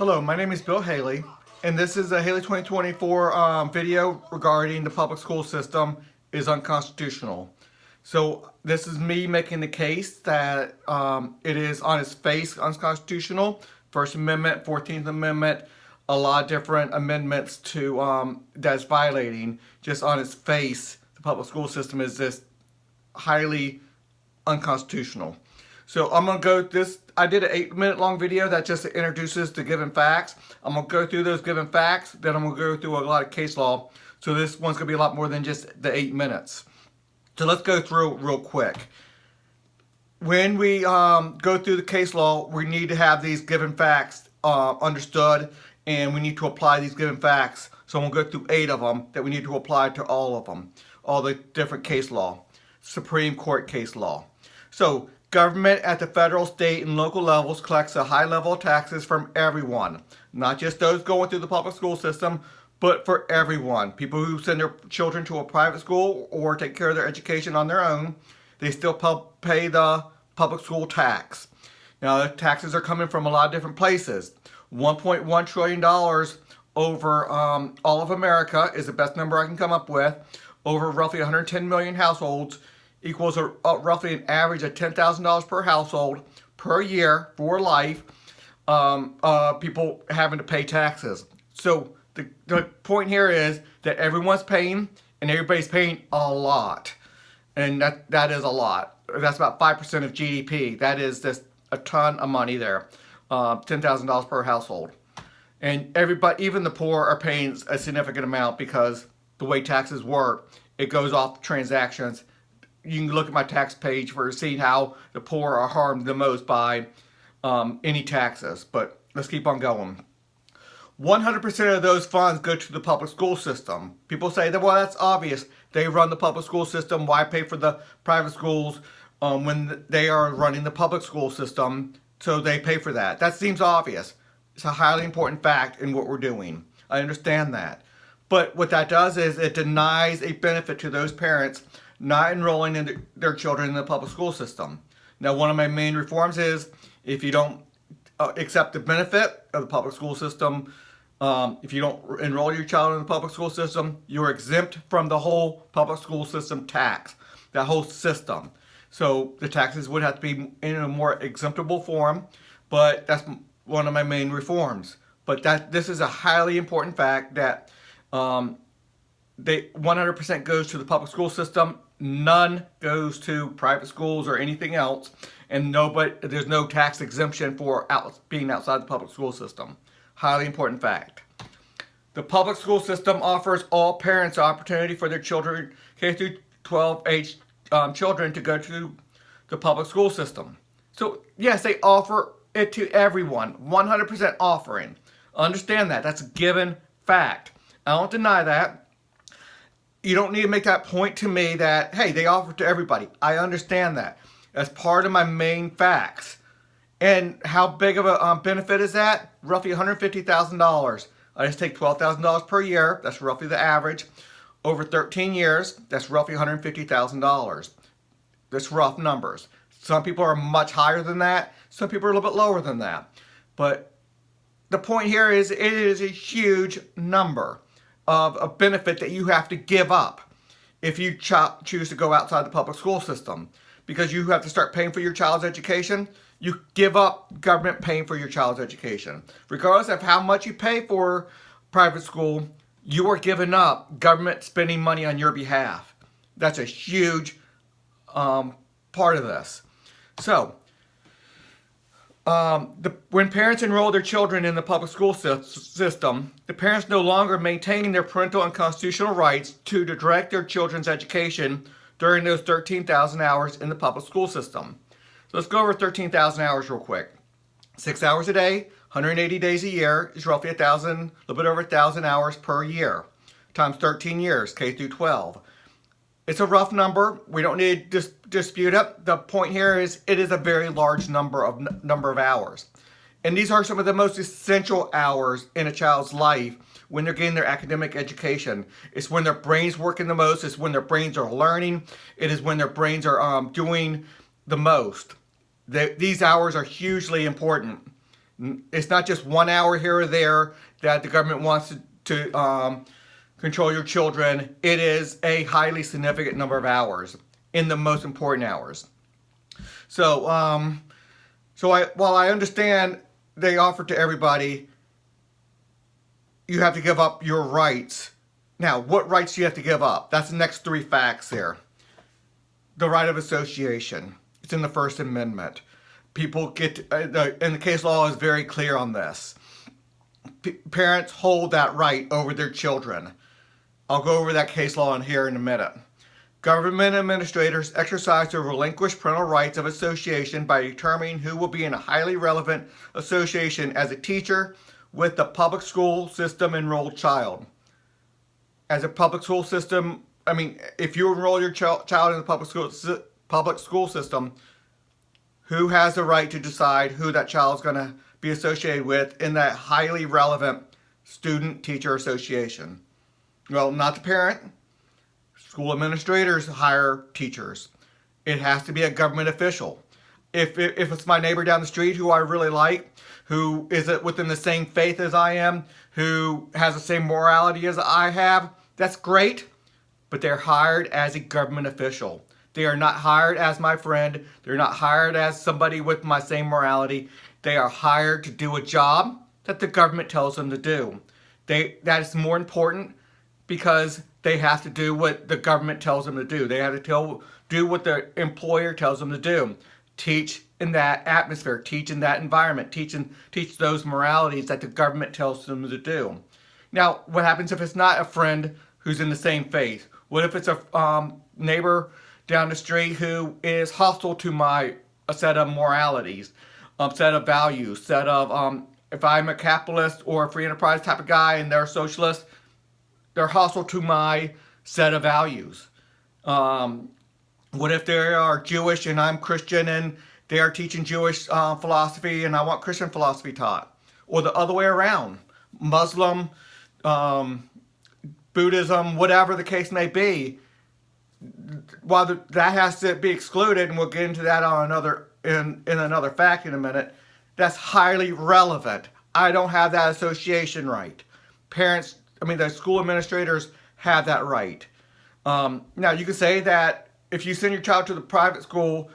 Hello, my name is Bill Haley, and this is a Haley 2024 video regarding the public school system is unconstitutional. So this is me making the case that it is on its face unconstitutional. First Amendment, 14th Amendment, a lot of different amendments to that's violating. Just on its face, the public school system is just highly unconstitutional. So I'm going to go this, I did an 8-minute long video that just introduces the given facts. I'm going to go through those given facts, then I'm going to go through a lot of case law. So this one's going to be a lot more than just the 8 minutes. So let's go through real quick. When we go through the case law, we need to have these given facts understood, and we need to apply these given facts. So I'm going to go through 8 of them that we need to apply to all of them, all the different case law, Supreme Court case law. So government at the federal, state, and local levels collects a high level of taxes from everyone, not just those going through the public school system, but for everyone. People who send their children to a private school or take care of their education on their own, they still pay the public school tax. Now, the taxes are coming from a lot of different places. $1.1 trillion over all of America is the best number I can come up with, over roughly 110 million households, equals roughly an average of $10,000 per household per year for life, people having to pay taxes. So the point here is that everyone's paying, and everybody's paying a lot. And that is a lot. That's about 5% of GDP. That is just a ton of money there, $10,000 per household. And everybody, even the poor, are paying a significant amount because the way taxes work, it goes off transactions. You can look at my tax page for seeing how the poor are harmed the most by any taxes. But let's keep on going. 100% of those funds go to the public school system. People say that, well, that's obvious. They run the public school system. Why pay for the private schools when they are running the public school system? So they pay for that. That seems obvious. It's a highly important fact in what we're doing. I understand that. But what that does is it denies a benefit to those parents not enrolling in their children in the public school system. Now, one of my main reforms is if you don't accept the benefit of the public school system, if you don't enroll your child in the public school system, you're exempt from the whole public school system tax, that whole system. So the taxes would have to be in a more exemptable form, but that's one of my main reforms. But this is a highly important fact that 100% goes to the public school system. None goes to private schools or anything else, and there's no tax exemption for being outside the public school system. Highly important fact. The public school system offers all parents the opportunity for their children, K through 12 age children, to go to the public school system. So yes, they offer it to everyone, 100% offering. Understand that. That's a given fact. I don't deny that. You don't need to make that point to me that, hey, they offer to everybody. I understand that. That's part of my main facts. And how big of a benefit is that? Roughly $150,000. I just take $12,000 per year. That's roughly the average. Over 13 years, that's roughly $150,000. That's rough numbers. Some people are much higher than that. Some people are a little bit lower than that. But the point here is it is a huge number of a benefit that you have to give up if you choose to go outside the public school system, because you have to start paying for your child's education. You give up government paying for your child's education. Regardless of how much you pay for private school, you are giving up government spending money on your behalf. That's a huge part of this. So, when parents enroll their children in the public school system, the parents no longer maintain their parental and constitutional rights to direct their children's education during those 13,000 hours in the public school system. So let's go over 13,000 hours real quick. 6 hours a day, 180 days a year is roughly a little bit over 1,000 hours per year, times 13 years, K through 12. It's a rough number. We don't need to dispute it. The point here is it is a very large number of hours. And these are some of the most essential hours in a child's life when they're getting their academic education. It's when their brain's working the most. It's when their brains are learning. It is when their brains are doing the most. These hours are hugely important. It's not just 1 hour here or there that the government wants to control your children. It is a highly significant number of hours in the most important hours. So, while I understand they offer to everybody, you have to give up your rights. Now, what rights do you have to give up? That's the next three facts here. The right of association. It's in the First Amendment. People get, and the case law is very clear on this. Parents hold that right over their children. I'll go over that case law in here in a minute. Government administrators exercise their relinquished parental rights of association by determining who will be in a highly relevant association as a teacher with the public school system enrolled child. As a public school system, I mean, if you enroll your child in the public school system, who has the right to decide who that child is going to be associated with in that highly relevant student-teacher association? Well, not the parent. School administrators hire teachers. It has to be a government official. If it's my neighbor down the street who I really like, who is within the same faith as I am, who has the same morality as I have, that's great, but they're hired as a government official. They are not hired as my friend. They're not hired as somebody with my same morality. They are hired to do a job that the government tells them to do. That is more important because they have to do what the government tells them to do. They have to do what the employer tells them to do. Teach in that atmosphere, teach in that environment, teach those moralities that the government tells them to do. Now, what happens if it's not a friend who's in the same faith? What if it's a neighbor down the street who is hostile to my set of moralities, set of values, set of, if I'm a capitalist or a free enterprise type of guy and they're a socialist, they're hostile to my set of values. What if they are Jewish and I'm Christian and they are teaching Jewish philosophy and I want Christian philosophy taught? Or the other way around, Muslim, Buddhism, whatever the case may be. While that has to be excluded, and we'll get into that on in another fact in a minute, that's highly relevant. I don't have that association right. The school administrators have that right. Now, you can say that if you send your child to the private school,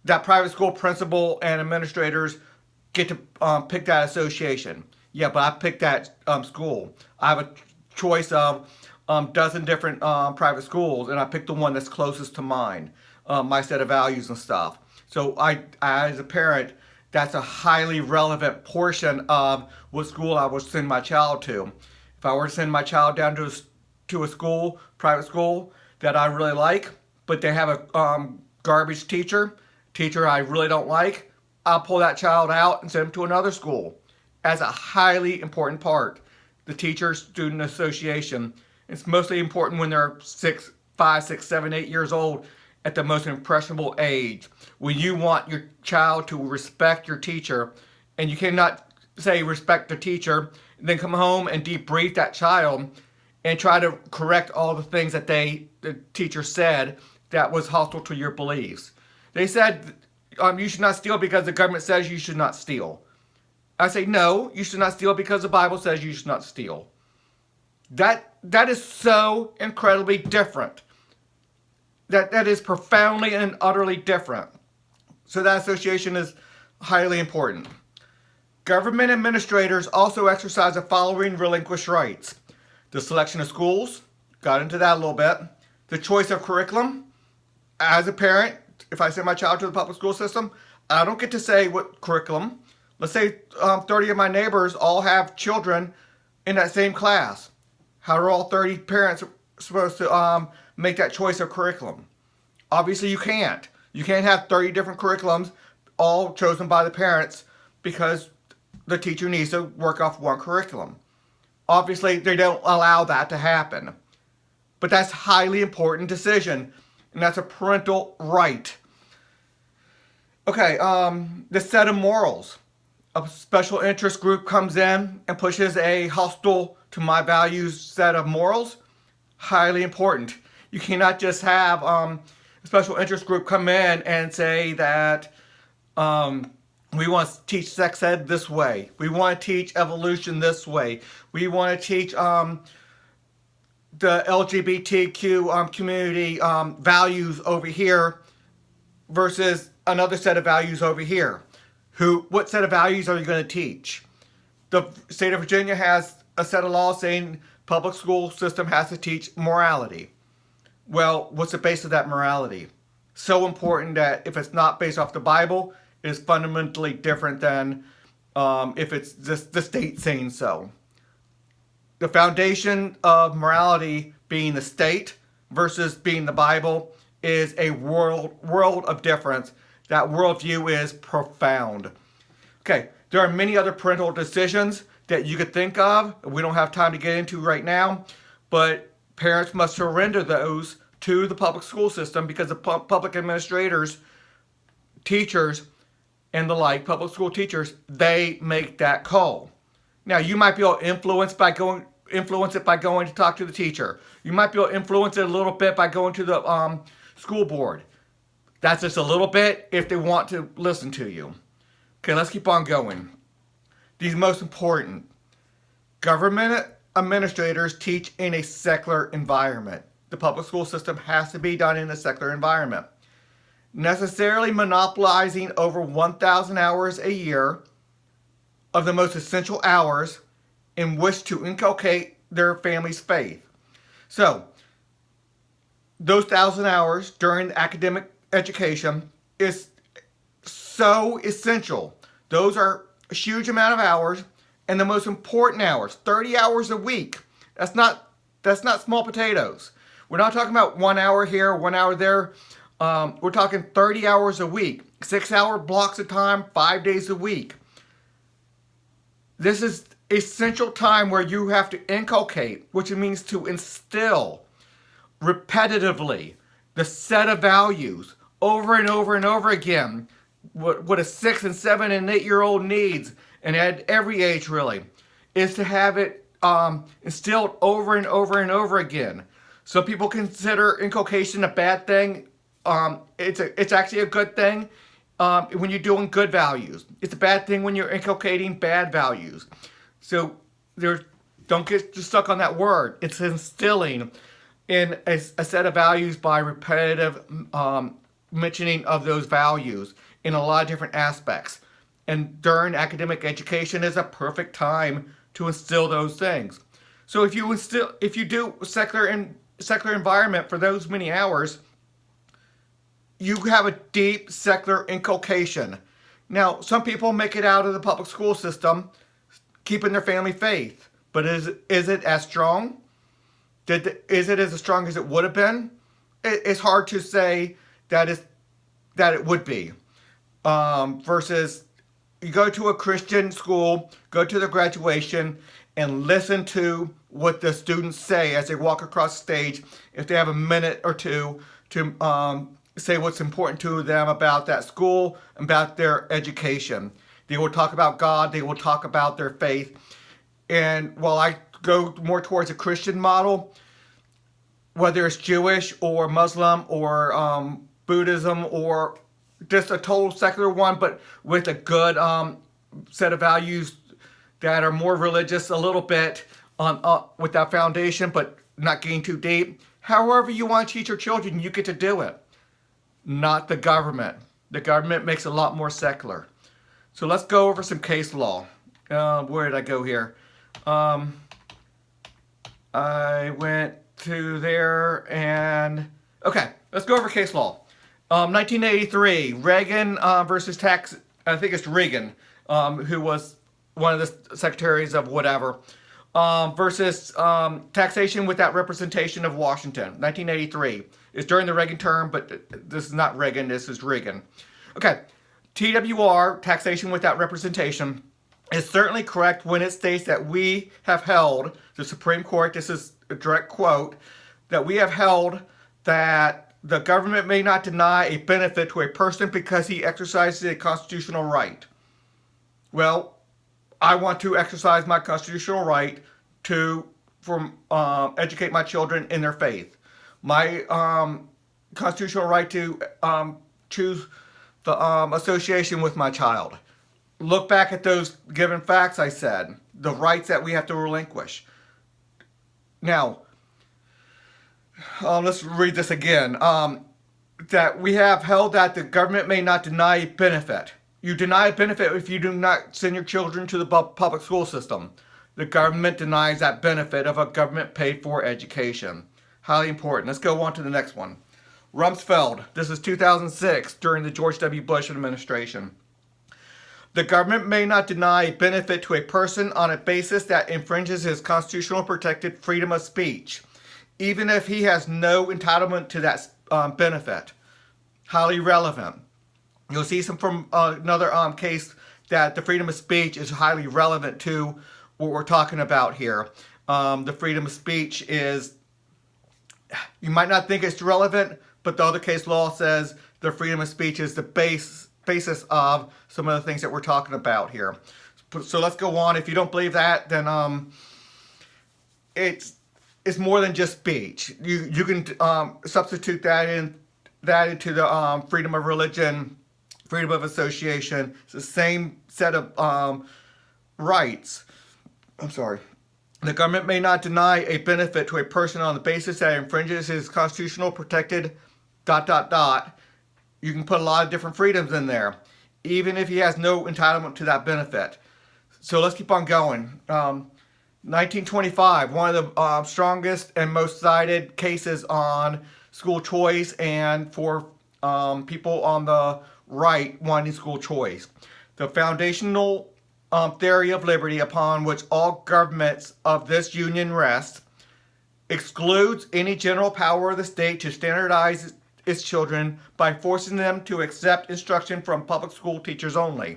that private school principal and administrators get to pick that association. Yeah, but I picked that school. I have a choice of dozen different private schools, and I picked the one that's closest to mine, my set of values and stuff. So I, as a parent, that's a highly relevant portion of what school I would send my child to. If I were to send my child down to a school, private school, that I really like, but they have a garbage teacher I really don't like, I'll pull that child out and send him to another school. As a highly important part, the teacher-student association. It's mostly important when they're 5, 6, 7, 8 years old, at the most impressionable age. When you want your child to respect your teacher, and you cannot say respect the teacher, and then come home and debrief that child and try to correct all the things that the teacher said that was hostile to your beliefs. They said you should not steal because the government says you should not steal. I say no, you should not steal because the Bible says you should not steal. That is so incredibly different. That is profoundly and utterly different. So that association is highly important. Government administrators also exercise the following relinquished rights. The selection of schools, got into that a little bit. The choice of curriculum. As a parent, if I send my child to the public school system, I don't get to say what curriculum. Let's say 30 of my neighbors all have children in that same class. How are all 30 parents supposed to make that choice of curriculum? Obviously you can't. You can't have 30 different curriculums all chosen by the parents because the teacher needs to work off one curriculum. Obviously they don't allow that to happen. But that's a highly important decision, and that's a parental right. Okay, the set of morals. A special interest group comes in and pushes a hostile to my values set of morals. Highly important. You cannot just have a special interest group come in and say that We want to teach sex ed this way. We want to teach evolution this way. We want to teach the LGBTQ community values over here versus another set of values over here. What set of values are you going to teach? The state of Virginia has a set of laws saying public school system has to teach morality. Well, what's the base of that morality? So important that if it's not based off the Bible, it is fundamentally different than if it's just the state saying so. The foundation of morality being the state versus being the Bible is a world of difference. That worldview is profound. Okay, there are many other parental decisions that you could think of. We don't have time to get into right now, but parents must surrender those to the public school system because the public administrators, teachers, and the like, public school teachers, they make that call. Now, you might be able to influence it by going to talk to the teacher. You might be able to influence it a little bit by going to the school board. That's just a little bit if they want to listen to you. Okay, let's keep on going. These most important. Government administrators teach in a secular environment. The public school system has to be done in a secular environment. Necessarily monopolizing over 1,000 hours a year of the most essential hours in which to inculcate their family's faith. So, those 1,000 hours during academic education is so essential. Those are a huge amount of hours, and the most important hours, 30 hours a week. That's not small potatoes. We're not talking about 1 hour here, 1 hour there. We're talking 30 hours a week, 6-hour blocks of time, 5 days a week. This is essential time where you have to inculcate, which means to instill repetitively the set of values over and over and over again. What a 6 and 7 and 8-year-old needs, and at every age really, is to have it instilled over and over and over again. So people consider inculcation a bad thing. It's actually a good thing when you're doing good values. It's a bad thing when you're inculcating bad values. So don't get stuck on that word. It's instilling in a set of values by repetitive mentioning of those values in a lot of different aspects. And during academic education is a perfect time to instill those things. So if you do secular environment for those many hours, you have a deep secular inculcation. Now, some people make it out of the public school system, keeping their family faith. But is it as strong? Is it as strong as it would have been? It's hard to say that it would be. Versus you go to a Christian school, go to the graduation, and listen to what the students say as they walk across the stage. If they have a minute or two to say what's important to them about that school, about their education. They will talk about God. They will talk about their faith. And while I go more towards a Christian model, whether it's Jewish or Muslim or Buddhism or just a total secular one, but with a good set of values that are more religious a little bit with that foundation, but not getting too deep. However you want to teach your children, you get to do it. Not the government. The government makes it a lot more secular. So let's go over some case law. Where did I go here? I went to there and... Okay, let's go over case law. 1983, Reagan versus I think it's Reagan, who was one of the secretaries of whatever, versus taxation without representation of Washington, 1983. It's during the Reagan term, but this is not Reagan, this is Reagan. Okay, TWR, taxation without representation, is certainly correct when it states that we have held, the Supreme Court, this is a direct quote, that we have held that the government may not deny a benefit to a person because he exercises a constitutional right. Well, I want to exercise my constitutional right to educate my children in their faith. My constitutional right to choose the association with my child. look back at those given facts I said, the rights that we have to relinquish. Now, let's read this again. That we have held that the government may not deny benefit. You deny a benefit if you do not send your children to the public school system. The government denies that benefit of a government paid for education. Highly important. Let's go on to the next one. Rumsfeld. This is 2006 during the George W. Bush administration. The government may not deny benefit to a person on a basis that infringes his constitutional protected freedom of speech, even if he has no entitlement to that benefit. Highly relevant. You'll see some from another case that the freedom of speech is highly relevant to what we're talking about here. The freedom of speech is, you might not think it's relevant, but the other case law says the freedom of speech is the basis of some of the things that we're talking about here. So let's go on. If you don't believe that, then it's more than just speech. You can substitute that into the freedom of religion, freedom of association. It's the same set of rights. I'm sorry. The government may not deny a benefit to a person on the basis that it infringes his constitutional protected ... You can put a lot of different freedoms in there, even if he has no entitlement to that benefit. So let's keep on going. 1925, one of the strongest and most cited cases on school choice and for people on the right wanting school choice. The foundational theory of liberty upon which all governments of this union rest excludes any general power of the state to standardize its children by forcing them to accept instruction from public school teachers only.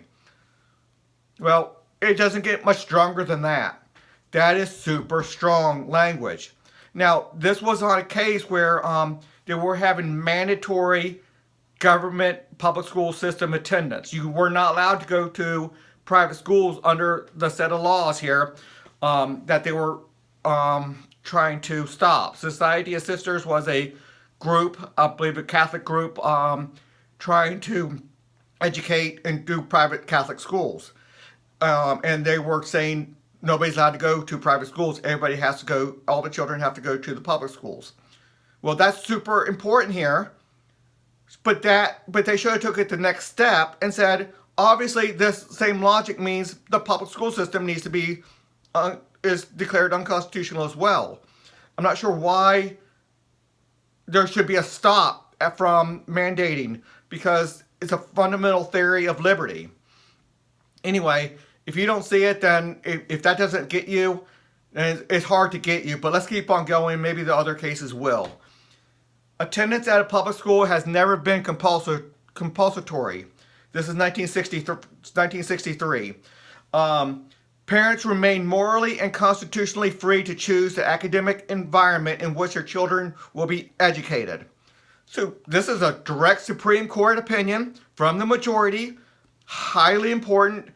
Well, it doesn't get much stronger than that. That is super strong language. Now, this was on a case where they were having mandatory government public school system attendance. You were not allowed to go to private schools under the set of laws here that they were trying to stop. Society of Sisters was a group, I believe a Catholic group, trying to educate and do private Catholic schools. And they were saying nobody's allowed to go to private schools. Everybody has to go, all the children have to go to the public schools. Well, that's super important here. But they should have took it the next step and said, obviously this same logic means the public school system needs to be, is declared unconstitutional as well. I'm not sure why there should be a stop from mandating, because it's a fundamental theory of liberty. Anyway, if you don't see it, then if that doesn't get you, then it's hard to get you. But let's keep on going. Maybe the other cases will. Attendance at a public school has never been compulsory. This is 1963. Parents remain morally and constitutionally free to choose the academic environment in which their children will be educated. So this is a direct Supreme Court opinion from the majority. Highly important.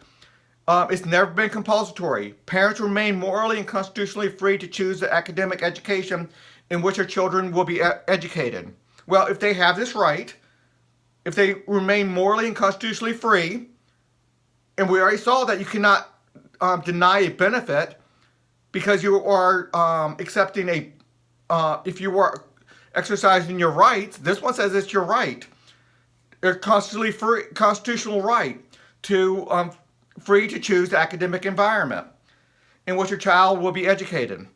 It's never been compulsory. Parents remain morally and constitutionally free to choose the academic education in which their children will be educated. Well, if they have this right, if they remain morally and constitutionally free, and we already saw that you cannot deny a benefit because you are accepting if you are exercising your rights. This one says it's your right, a constitutional right to free to choose the academic environment in which your child will be educated.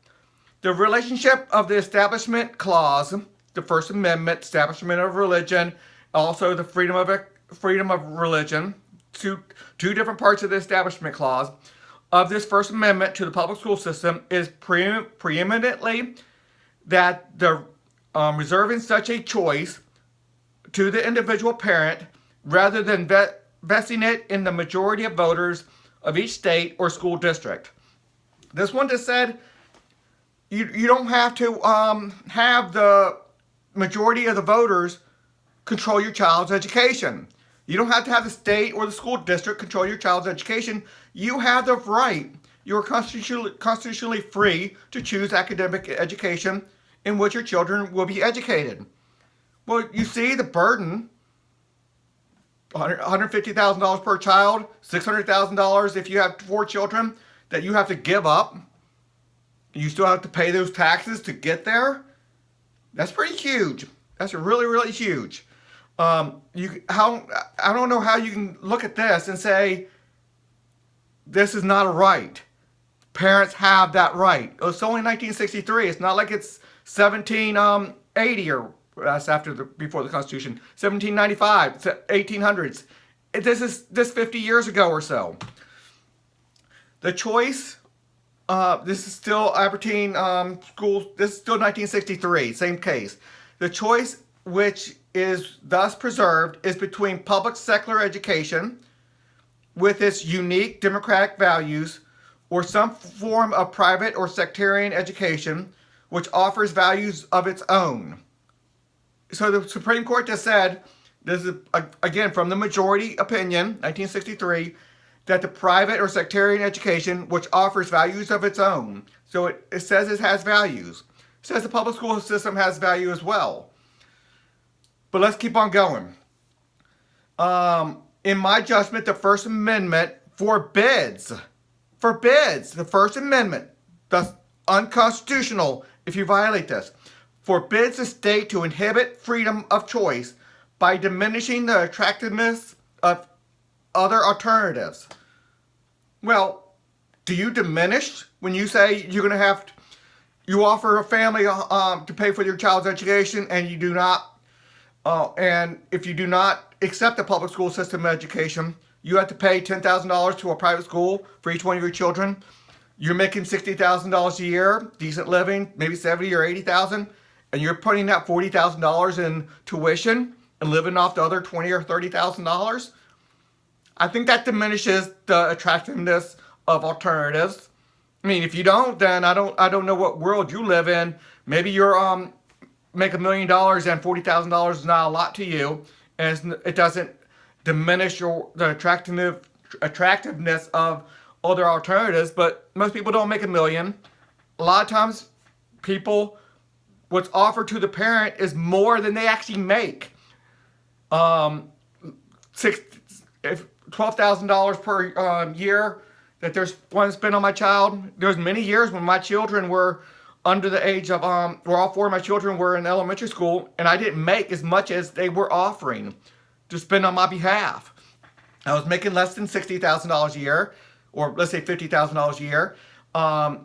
The relationship of the Establishment Clause, the First Amendment, establishment of religion, also the freedom of religion, two different parts of the Establishment Clause of this First Amendment to the public school system is preeminently that the reserving such a choice to the individual parent rather than vesting it in the majority of voters of each state or school district. This one just said you don't have to have the majority of the voters control your child's education. You don't have to have the state or the school district control your child's education. You have the right. You're constitutionally free to choose academic education in which your children will be educated. Well, you see the burden $150,000 per child, $600,000 if you have 4 children that you have to give up. You still have to pay those taxes to get there. That's pretty huge. That's really, really huge. I don't know how you can look at this and say this is not a right. Parents have that right. It's only 1963. It's not like it's 1780 or that's before the Constitution. 1795, 1800s. This is 50 years ago or so. The choice. This is still Aberdeen schools. This is still 1963. Same case. The choice, which is thus preserved, is between public secular education with its unique democratic values or some form of private or sectarian education which offers values of its own. So the Supreme Court just said, this is again from the majority opinion, 1963, that the private or sectarian education which offers values of its own. So it says it has values. It says the public school system has value as well. But let's keep on going. In my judgment, the First Amendment forbids the First Amendment, thus unconstitutional if you violate this, forbids the state to inhibit freedom of choice by diminishing the attractiveness of other alternatives. Well, do you diminish when you say you're going to have to, you offer a family to pay for your child's education and you do not, and if you do not accept the public school system education, you have to pay $10,000 to a private school for each one of your children. You're making $60,000 a year, decent living, maybe $70,000 or $80,000, and you're putting that $40,000 in tuition and living off the other $20,000 or $30,000. I think that diminishes the attractiveness of alternatives. I mean, if you don't, then I don't know what world you live in. Maybe you're make $1 million and $40,000 is not a lot to you, and it doesn't diminish the attractiveness of other alternatives. But most people don't make $1 million. A lot of times, what's offered to the parent is more than they actually make. $12,000 per year that there's one to spend on my child. There's many years when my children were under the age of, where all 4 of my children were in elementary school, and I didn't make as much as they were offering to spend on my behalf. I was making less than $60,000 a year, or let's say $50,000 a year,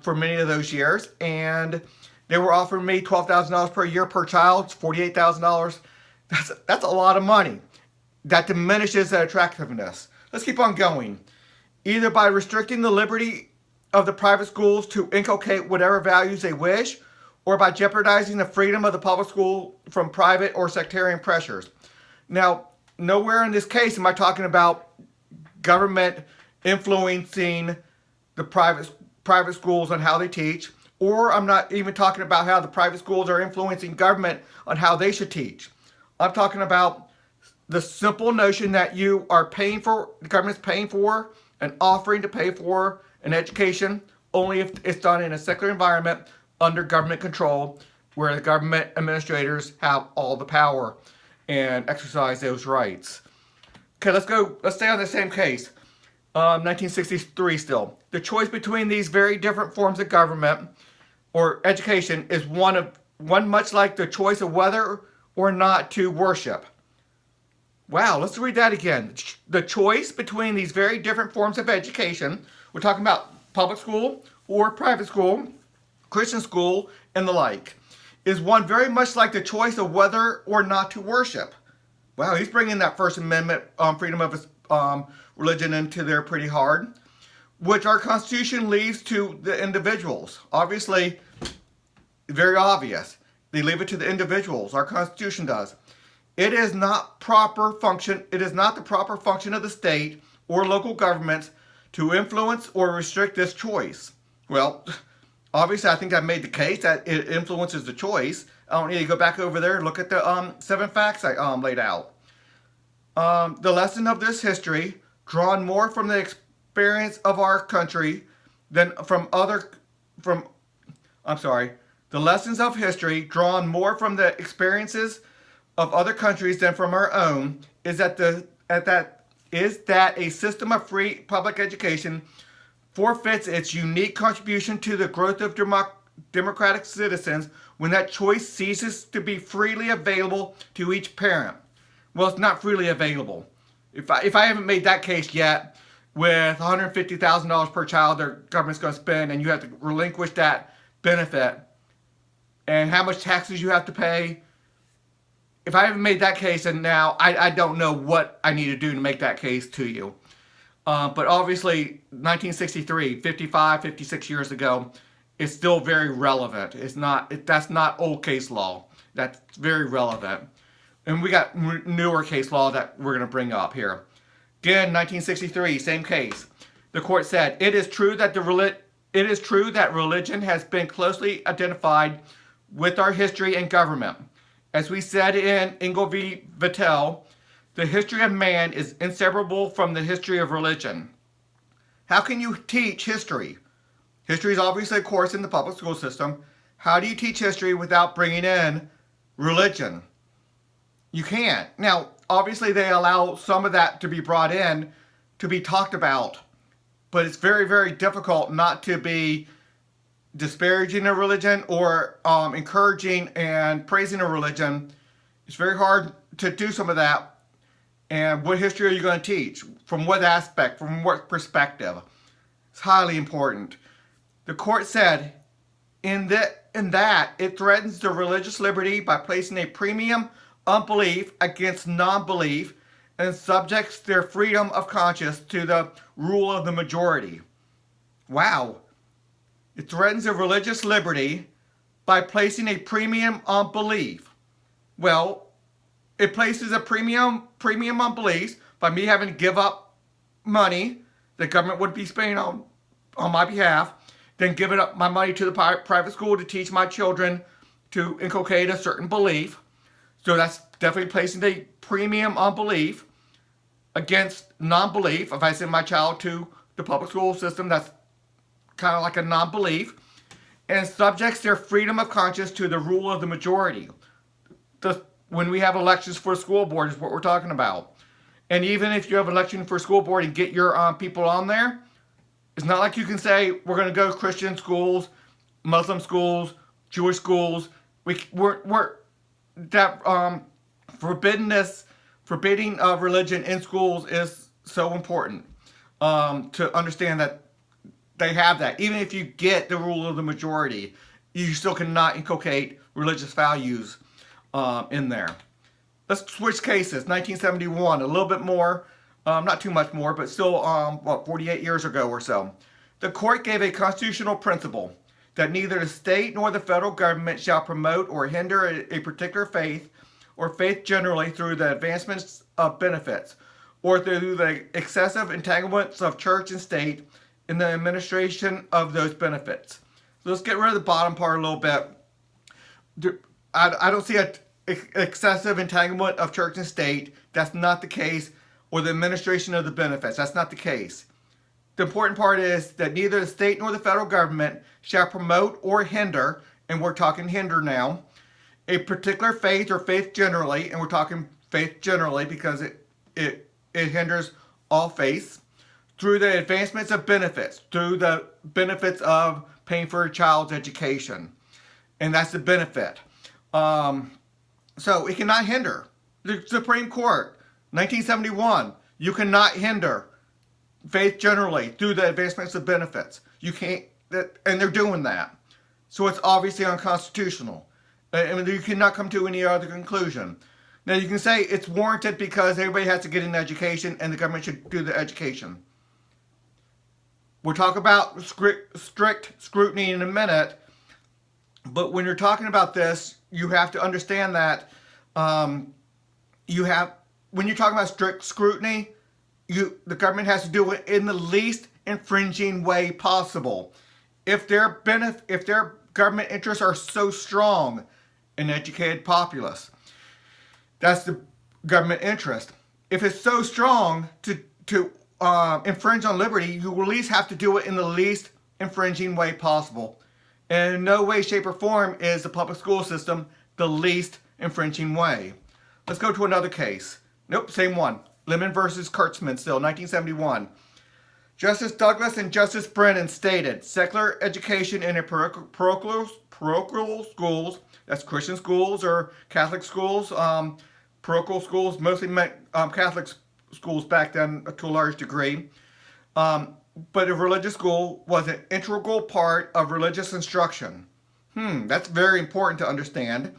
for many of those years, and they were offering me $12,000 per year per child. It's $48,000. That's a lot of money. That diminishes the attractiveness. Let's keep on going. Either by restricting the liberty of the private schools to inculcate whatever values they wish, or by jeopardizing the freedom of the public school from private or sectarian pressures. Now, nowhere in this case am I talking about government influencing the private schools on how they teach, or I'm not even talking about how the private schools are influencing government on how they should teach. I'm talking about the simple notion that you are paying for, the government's paying for and offering to pay for an education only if it's done in a secular environment under government control, where the government administrators have all the power and exercise those rights. Okay, let's stay on the same case. 1963 still. The choice between these very different forms of government or education is one much like the choice of whether or not to worship. Wow, let's read that again. The choice between these very different forms of education, we're talking about public school or private school, Christian school, and the like, is one very much like the choice of whether or not to worship. Wow, he's bringing that First Amendment freedom of his religion into there pretty hard, which our Constitution leaves to the individuals. Obviously, very obvious. They leave it to the individuals. Our Constitution does. It is not the proper function of the state or local governments to influence or restrict this choice. Well, obviously, I think I made the case that it influences the choice. I don't need to go back over there and look at the 7 facts I laid out. The lesson of this history, drawn more from the experience of our country than the lessons of history, drawn more from the experiences of other countries than from our own, is that that a system of free public education forfeits its unique contribution to the growth of democratic citizens when that choice ceases to be freely available to each parent. Well, it's not freely available. If I haven't made that case yet, with $150,000 per child their government's going to spend, and you have to relinquish that benefit, and how much taxes you have to pay, if I haven't made that case, and now I don't know what I need to do to make that case to you. But obviously, 1963, 55, 56 years ago, is still very relevant. That's not old case law. That's very relevant. And we got newer case law that we're going to bring up here. Again, 1963, same case. The court said, it is true that religion has been closely identified with our history and government. As we said in Engel v. Vattel, the history of man is inseparable from the history of religion. How can you teach history? History is obviously a course in the public school system. How do you teach history without bringing in religion? You can't. Now, obviously they allow some of that to be brought in, to be talked about, but it's very, very difficult not to be disparaging a religion or encouraging and praising a religion. It's very hard to do some of that. And what history are you going to teach? From what aspect? From what perspective? It's highly important. The court said in that it threatens the religious liberty by placing a premium on belief against non-belief and subjects their freedom of conscience to the rule of the majority. Wow. It threatens the religious liberty by placing a premium on belief. Well, it places a premium on beliefs by me having to give up money the government would be spending on my behalf, then giving up my money to the private school to teach my children to inculcate a certain belief. So that's definitely placing a premium on belief against non-belief. If I send my child to the public school system, that's kind of like a non-belief. And subjects their freedom of conscience to the rule of the majority. When we have elections for school board is what we're talking about. And even if you have an election for school board and get your people on there, it's not like you can say, we're going to go to Christian schools, Muslim schools, Jewish schools. Forbidding religion in schools is so important to understand that they have that. Even if you get the rule of the majority, you still cannot inculcate religious values in there. Let's switch cases. 1971, a little bit more, not too much more, but still, 48 years ago or so. The court gave a constitutional principle that neither the state nor the federal government shall promote or hinder a particular faith or faith generally through the advancements of benefits or through the excessive entanglements of church and state in the administration of those benefits. So let's get rid of the bottom part a little bit. I don't see an excessive entanglement of church and state. That's not the case. Or the administration of the benefits. That's not the case. The important part is that neither the state nor the federal government shall promote or hinder, and we're talking hinder now, a particular faith or faith generally, and we're talking faith generally because it hinders all faiths, through the advancements of benefits, through the benefits of paying for a child's education. And that's the benefit. So it cannot hinder. The Supreme Court, 1971, you cannot hinder faith generally through the advancements of benefits. You can't, and they're doing that. So it's obviously unconstitutional. I mean, you cannot come to any other conclusion. Now you can say it's warranted because everybody has to get an education and the government should do the education. We'll talk about strict scrutiny in a minute, but when you're talking about this, you have to understand that when you're talking about strict scrutiny, the government has to do it in the least infringing way possible. If their government interests are so strong, an educated populace, that's the government interest. If it's so strong to infringe on liberty, you will at least have to do it in the least infringing way possible. And in no way, shape, or form is the public school system the least infringing way. Let's go to another case. Nope, same one. Lemon versus Kurtzman, still 1971. Justice Douglas and Justice Brennan stated, secular education in a parochial schools, that's Christian schools or Catholic schools, parochial schools mostly meant Catholic schools back then to a large degree. But a religious school was an integral part of religious instruction. That's very important to understand,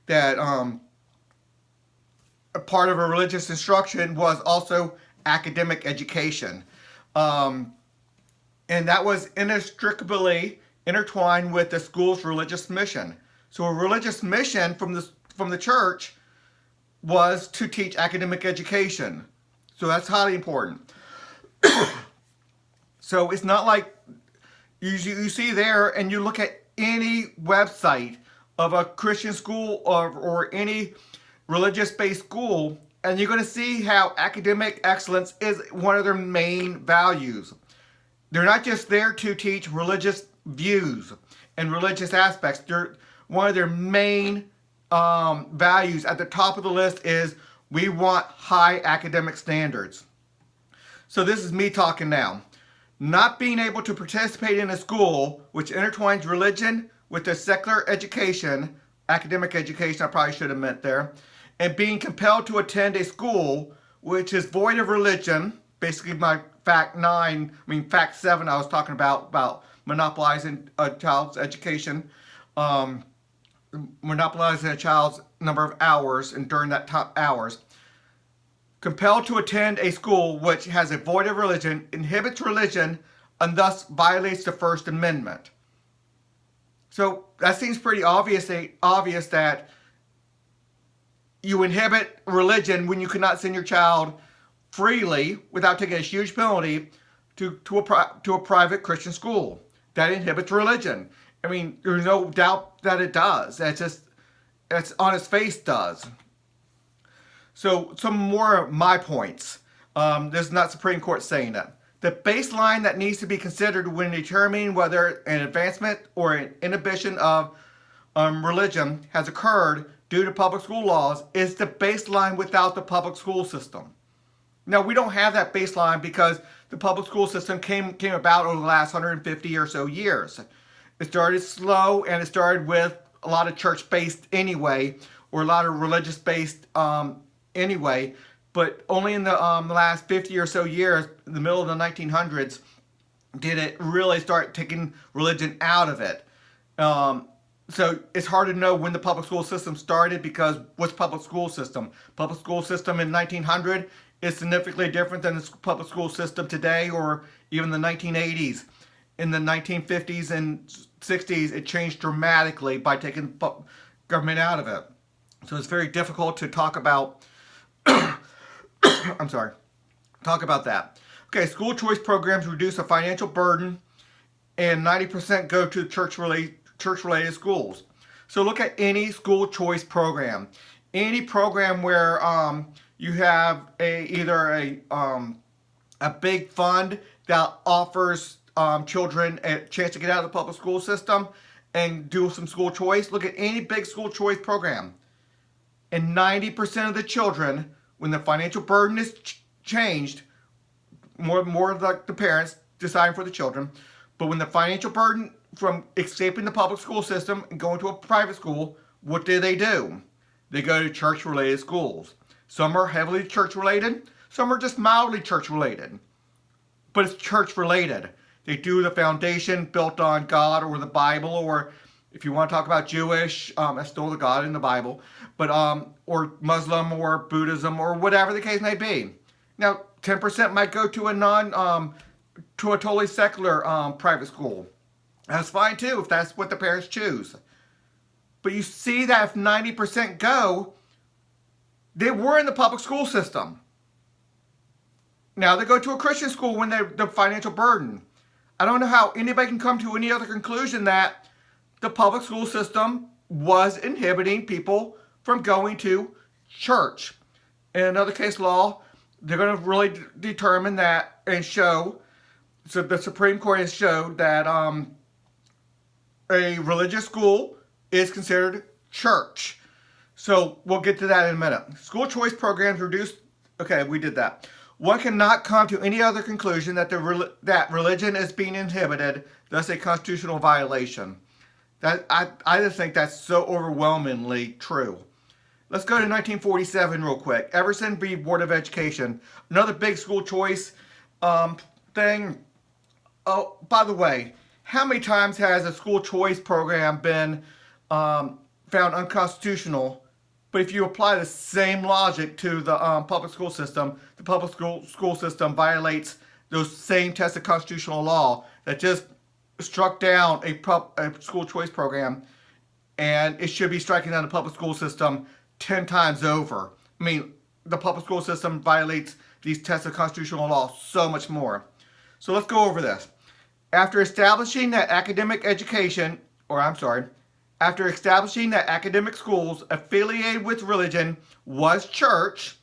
that a part of a religious instruction was also academic education. And that was inextricably intertwined with the school's religious mission. So a religious mission from the church was to teach academic education. So that's highly important. So it's not like you see there and you look at any website of a Christian school or any religious-based school, and you're going to see how academic excellence is one of their main values. They're not just there to teach religious views and religious aspects. One of their main values at the top of the list is we want high academic standards. So this is me talking now. Not being able to participate in a school which intertwines religion with the secular education, academic education I probably should have meant there, and being compelled to attend a school which is void of religion, basically my fact 7 I was talking about monopolizing a child's education, monopolizing a child's number of hours and during that hours. Compelled to attend a school which has a void of religion, inhibits religion, and thus violates the First Amendment. So that seems pretty obvious that you inhibit religion when you cannot send your child freely without taking a huge penalty to a private Christian school. That inhibits religion. I mean, there's no doubt that it does. That's on its face does. So some more of my points. This is not Supreme Court saying that. The baseline that needs to be considered when determining whether an advancement or an inhibition of religion has occurred due to public school laws is the baseline without the public school system. Now, we don't have that baseline because the public school system came about over the last 150 or so years. It started slow, and it started with a lot of church-based anyway, or a lot of religious-based anyway, but only in the last 50 or so years, in the middle of the 1900s, did it really start taking religion out of it. So it's hard to know when the public school system started, because what's public school system? Public school system in 1900 is significantly different than the public school system today, or even the 1980s. In the 1950s and 60s, it changed dramatically by taking government out of it. So it's very difficult to talk about talk about that. Okay, school choice programs reduce a financial burden, and 90% go to church-related schools. So look at any school choice program. Any program where you have either a big fund that offers children a chance to get out of the public school system and do some school choice. Look at any big school choice program. And 90% of the children, when the financial burden is changed, more like the parents deciding for the children, but when the financial burden from escaping the public school system and going to a private school, what do? They go to church-related schools. Some are heavily church-related, some are just mildly church-related. But it's church-related. They do the foundation built on God or the Bible, or if you want to talk about Jewish, that's still the God in the Bible, but or Muslim or Buddhism or whatever the case may be. Now, 10% might go to to a totally secular private school. That's fine too, if that's what the parents choose. But you see that if 90% go, they were in the public school system. Now they go to a Christian school when they're the financial burden. I don't know how anybody can come to any other conclusion that the public school system was inhibiting people from going to church. In another case law, they're going to really determine that and show, so the Supreme Court has showed that a religious school is considered church. So we'll get to that in a minute. School choice programs reduce Okay, we did that. One cannot come to any other conclusion that that religion is being inhibited, thus a constitutional violation. I just think that's so overwhelmingly true. Let's go to 1947 real quick. Everson v. Board of Education, another big school choice thing. Oh, by the way, how many times has a school choice program been found unconstitutional? But if you apply the same logic to the public school system, the public school system violates those same tested constitutional law that just struck down a school choice program, and it should be striking down the public school system 10 times over. I mean, the public school system violates these tested constitutional laws so much more. So let's go over this. After establishing that after establishing that academic schools affiliated with religion was church,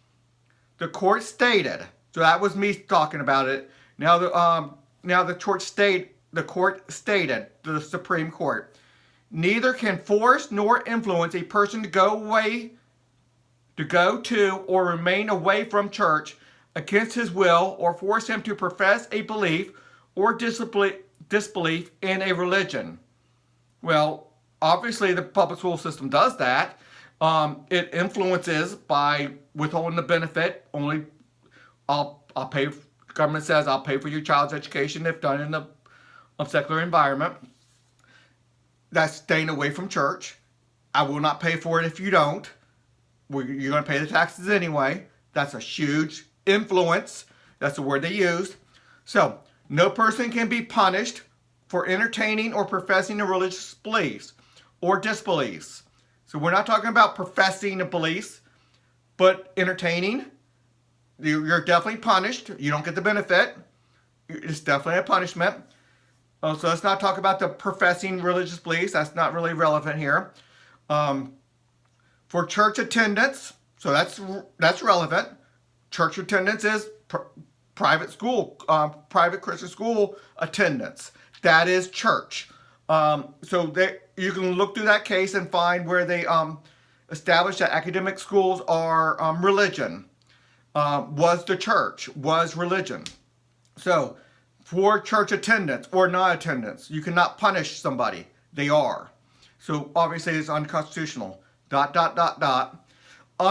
the court stated, so that was me talking about it. Now the court stated, the Supreme Court, neither can force nor influence a person to go to or remain away from church against his will, or force him to profess a belief or disbelief in a religion. Well, obviously the public school system does that. It influences by withholding the benefit. Only I'll pay. Government says I'll pay for your child's education if done in a secular environment. That's staying away from church. I will not pay for it if you don't. You're going to pay the taxes anyway. That's a huge influence. That's the word they used. So, no person can be punished for entertaining or professing a religious beliefs or disbeliefs. So we're not talking about professing a beliefs, but entertaining. You're definitely punished. You don't get the benefit. It's definitely a punishment. So let's not talk about the professing religious beliefs. That's not really relevant here. For church attendance, so that's relevant. Church attendance is private Christian school attendance. That is church. So you can look through that case and find where they established that academic schools are religion. Was the church, was religion. So for church attendance or non-attendance, you cannot punish somebody. They are. So obviously it's unconstitutional. ... On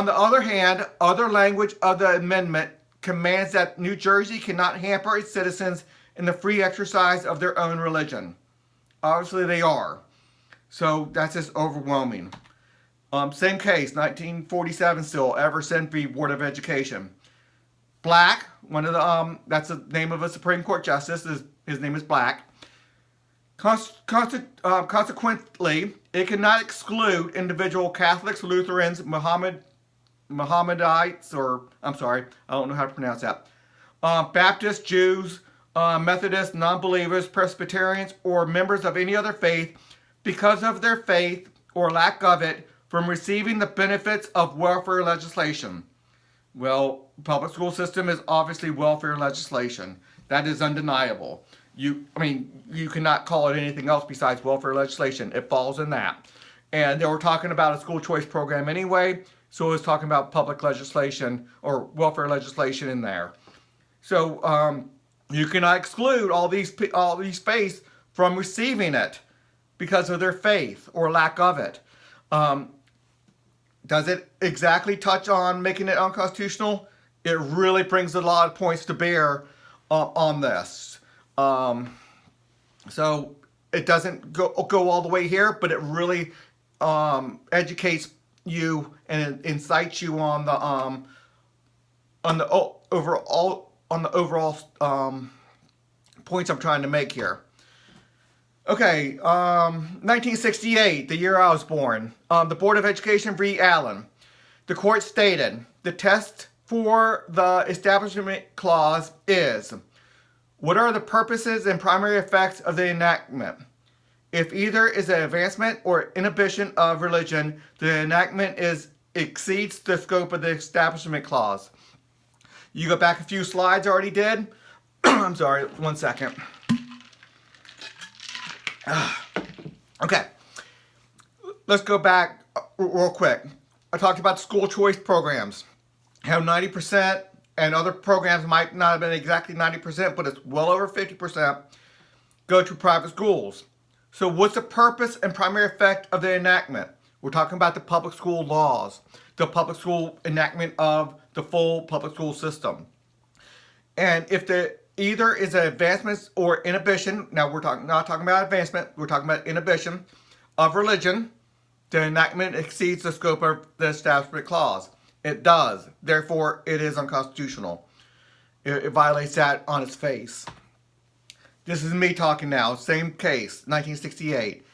the other hand, other language of the amendment commands that New Jersey cannot hamper its citizens in the free exercise of their own religion. Obviously they are. So that's just overwhelming. Same case, 1947 still, Everson v. Board of Education. Black, one of the, that's the name of a Supreme Court justice, his name is Black. Consequently, it cannot exclude individual Catholics, Lutherans, Mohammedites, or, I'm sorry, I don't know how to pronounce that, Baptists, Jews, Methodists, non-believers, Presbyterians, or members of any other faith because of their faith or lack of it from receiving the benefits of welfare legislation. Well, public school system is obviously welfare legislation. That is undeniable. You cannot call it anything else besides welfare legislation. It falls in that. And they were talking about a school choice program anyway, so it was talking about public legislation or welfare legislation in there. So you cannot exclude all these faiths from receiving it because of their faith or lack of it. Does it exactly touch on making it unconstitutional? It really brings a lot of points to bear on this. So it doesn't go all the way here, but it really educates you and it incites you on the overall points I'm trying to make here. Okay, 1968, the year I was born. The Board of Education v. Allen. The court stated, the test for the Establishment Clause is, what are the purposes and primary effects of the enactment? If either is an advancement or inhibition of religion, the enactment exceeds the scope of the Establishment Clause. You go back a few slides I already did. I'm sorry, 1 second. Okay, let's go back real quick. I talked about school choice programs. How 90% and other programs might not have been exactly 90%, but it's well over 50%, go to private schools. So what's the purpose and primary effect of the enactment? We're talking about the public school laws, the public school enactment of the full public school system. And if the either is an advancement or inhibition, now we're not talking about advancement, we're talking about inhibition of religion, the enactment exceeds the scope of the Establishment Clause. It does. Therefore, it is unconstitutional. It violates that on its face. This is me talking now. Same case, 1968.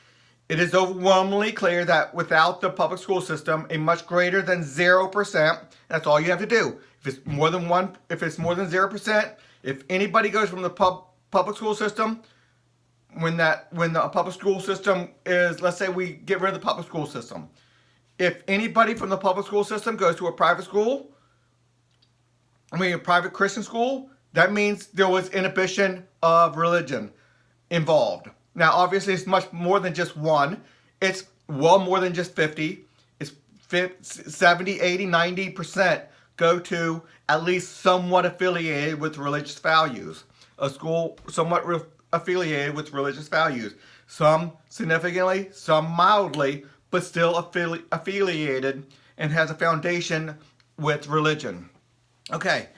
It is overwhelmingly clear that without the public school system, a much greater than 0%, that's all you have to do. If it's more than 0%, if anybody goes from the public school system, when the public school system is, let's say we get rid of the public school system. If anybody from the public school system goes to a private school, a private Christian school, that means there was inhibition of religion involved. Now, obviously, it's much more than just one. It's well more than just 50. It's 70, 80, 90% go to at least somewhat affiliated with religious values. A school somewhat affiliated with religious values. Some significantly, some mildly, but still affiliated and has a foundation with religion. Okay.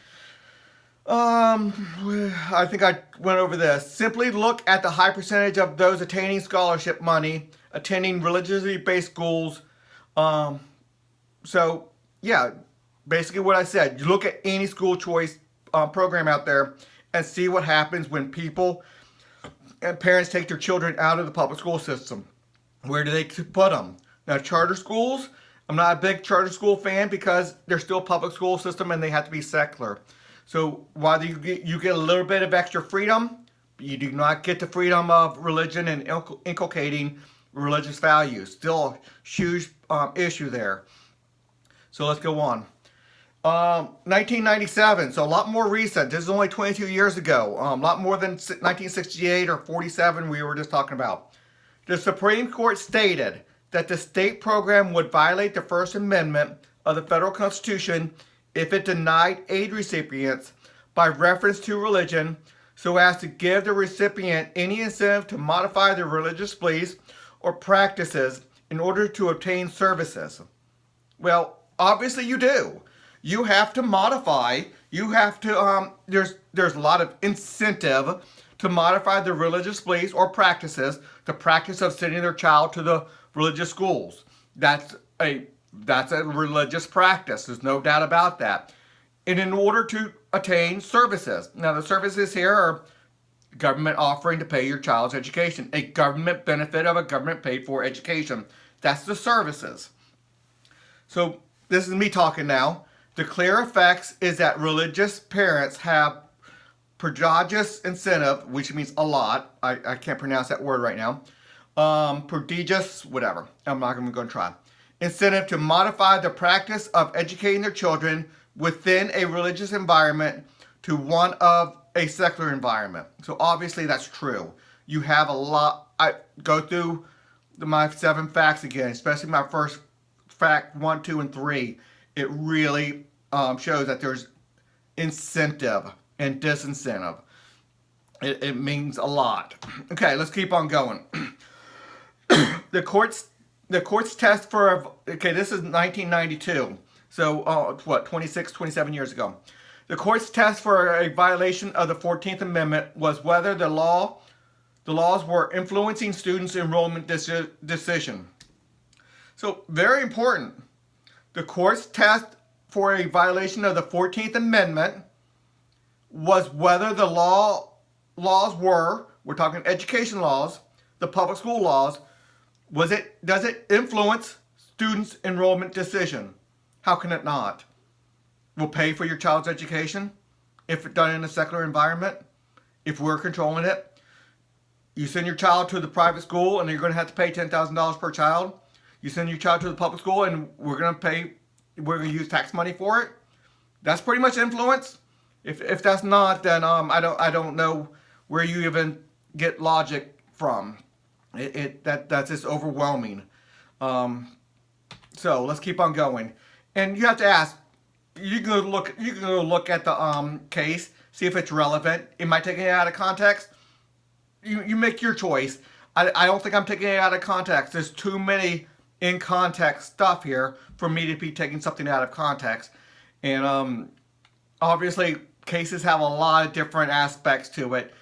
I think I went over this. Simply look at the high percentage of those attaining scholarship money, attending religiously based schools. So, yeah, basically what I said. You look at any school choice program out there and see what happens when people and parents take their children out of the public school system. Where do they put them? Now, charter schools, I'm not a big charter school fan because they're still a public school system and they have to be secular. So while you get a little bit of extra freedom, you do not get the freedom of religion and inculcating religious values. Still a huge issue there. So let's go on. 1997, so a lot more recent. This is only 22 years ago. A lot more than 1968 or 47 we were just talking about. The Supreme Court stated that the state program would violate the First Amendment of the federal Constitution if it denied aid recipients by reference to religion so as to give the recipient any incentive to modify their religious beliefs or practices in order to obtain services. Well, obviously you do. You have to modify, you have to, there's a lot of incentive to modify the religious beliefs or practices, the practice of sending their child to the religious schools. That's a religious practice. There's no doubt about that. And in order to attain services. Now, the services here are government offering to pay your child's education. A government benefit of a government paid for education. That's the services. So, this is me talking now. The clear effects is that religious parents have prodigious incentive, which means a lot. I can't pronounce that word right now. Prodigious, whatever. I'm not even going to try. Incentive to modify the practice of educating their children within a religious environment to one of a secular environment. So obviously that's true. You have a lot. I go through my 7 facts again, especially my first fact 1, 2, and 3. It really shows that there's incentive and disincentive. It means a lot. Okay, let's keep on going. The court's test for, okay, this is 1992. So, 27 years ago. The court's test for a violation of the 14th Amendment was whether the laws were influencing students' enrollment decision. So, very important. The court's test for a violation of the 14th Amendment was whether the laws were, we're talking education laws, the public school laws, does it influence students' enrollment decision? How can it not? Will pay for your child's education if it's done in a secular environment, if we're controlling it. You send your child to the private school and you're going to have to pay $10,000 per child. You send your child to the public school and we're going to use tax money for it. That's pretty much influence. If that's not, then I don't know where you even get logic from. That's just overwhelming. So let's keep on going. And you have to ask, You can go look at the case, see if it's relevant. Am I taking it out of context? You make your choice. I don't think I'm taking it out of context. There's too many in context stuff here for me to be taking something out of context. And obviously cases have a lot of different aspects to it,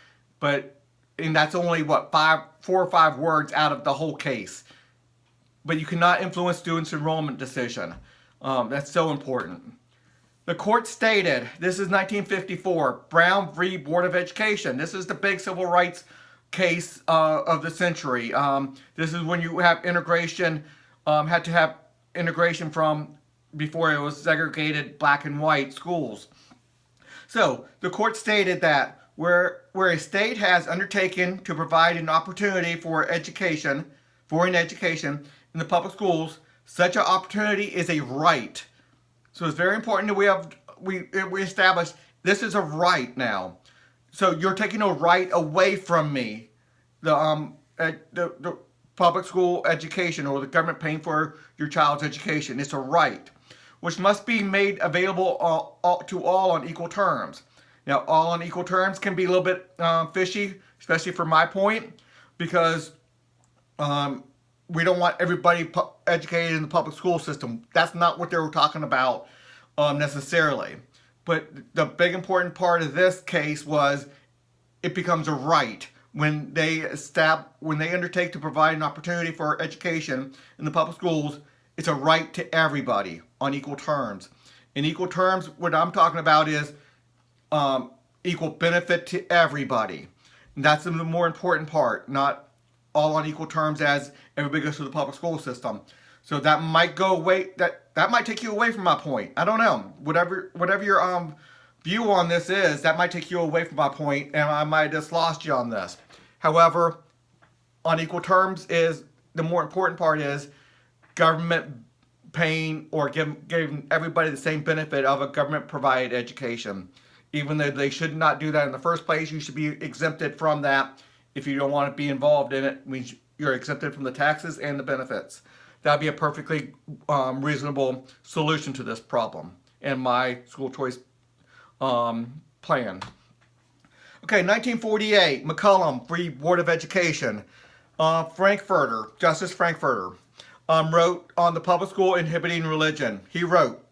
but and that's only what 4 or 5 words out of the whole case. But you cannot influence students' enrollment decision. That's so important. The court stated, this is 1954, Brown v. Board of Education. This is the big civil rights case of the century. This is when you have integration, had to have integration from before it was segregated black and white schools. So the court stated that where a state has undertaken to provide an opportunity for education, foreign education in the public schools, such an opportunity is a right. So it's very important that we establish this is a right now. So you're taking a right away from me, the public school education or the government paying for your child's education. It's a right, which must be made available to all on equal terms. Now, all on equal terms can be a little bit fishy, especially for my point, because we don't want everybody educated in the public school system. That's not what they were talking about necessarily. But the big important part of this case was it becomes a right when they undertake to provide an opportunity for education in the public schools. It's a right to everybody on equal terms. In equal terms, what I'm talking about is equal benefit to everybody. And that's the more important part, not all on equal terms as everybody goes through the public school system. So that might go away. That might take you away from my point. I don't know. Whatever your view on this is, that might take you away from my point, and I might have just lost you on this. However, on equal terms is the more important part is government paying or giving everybody the same benefit of a government provided education. Even though they should not do that in the first place, you should be exempted from that. If you don't want to be involved in it, it means you're exempted from the taxes and the benefits. That'd be a perfectly reasonable solution to this problem and my school choice plan. Okay, 1948, McCollum v. Board of Education. Justice Frankfurter, wrote on the public school inhibiting religion. He wrote,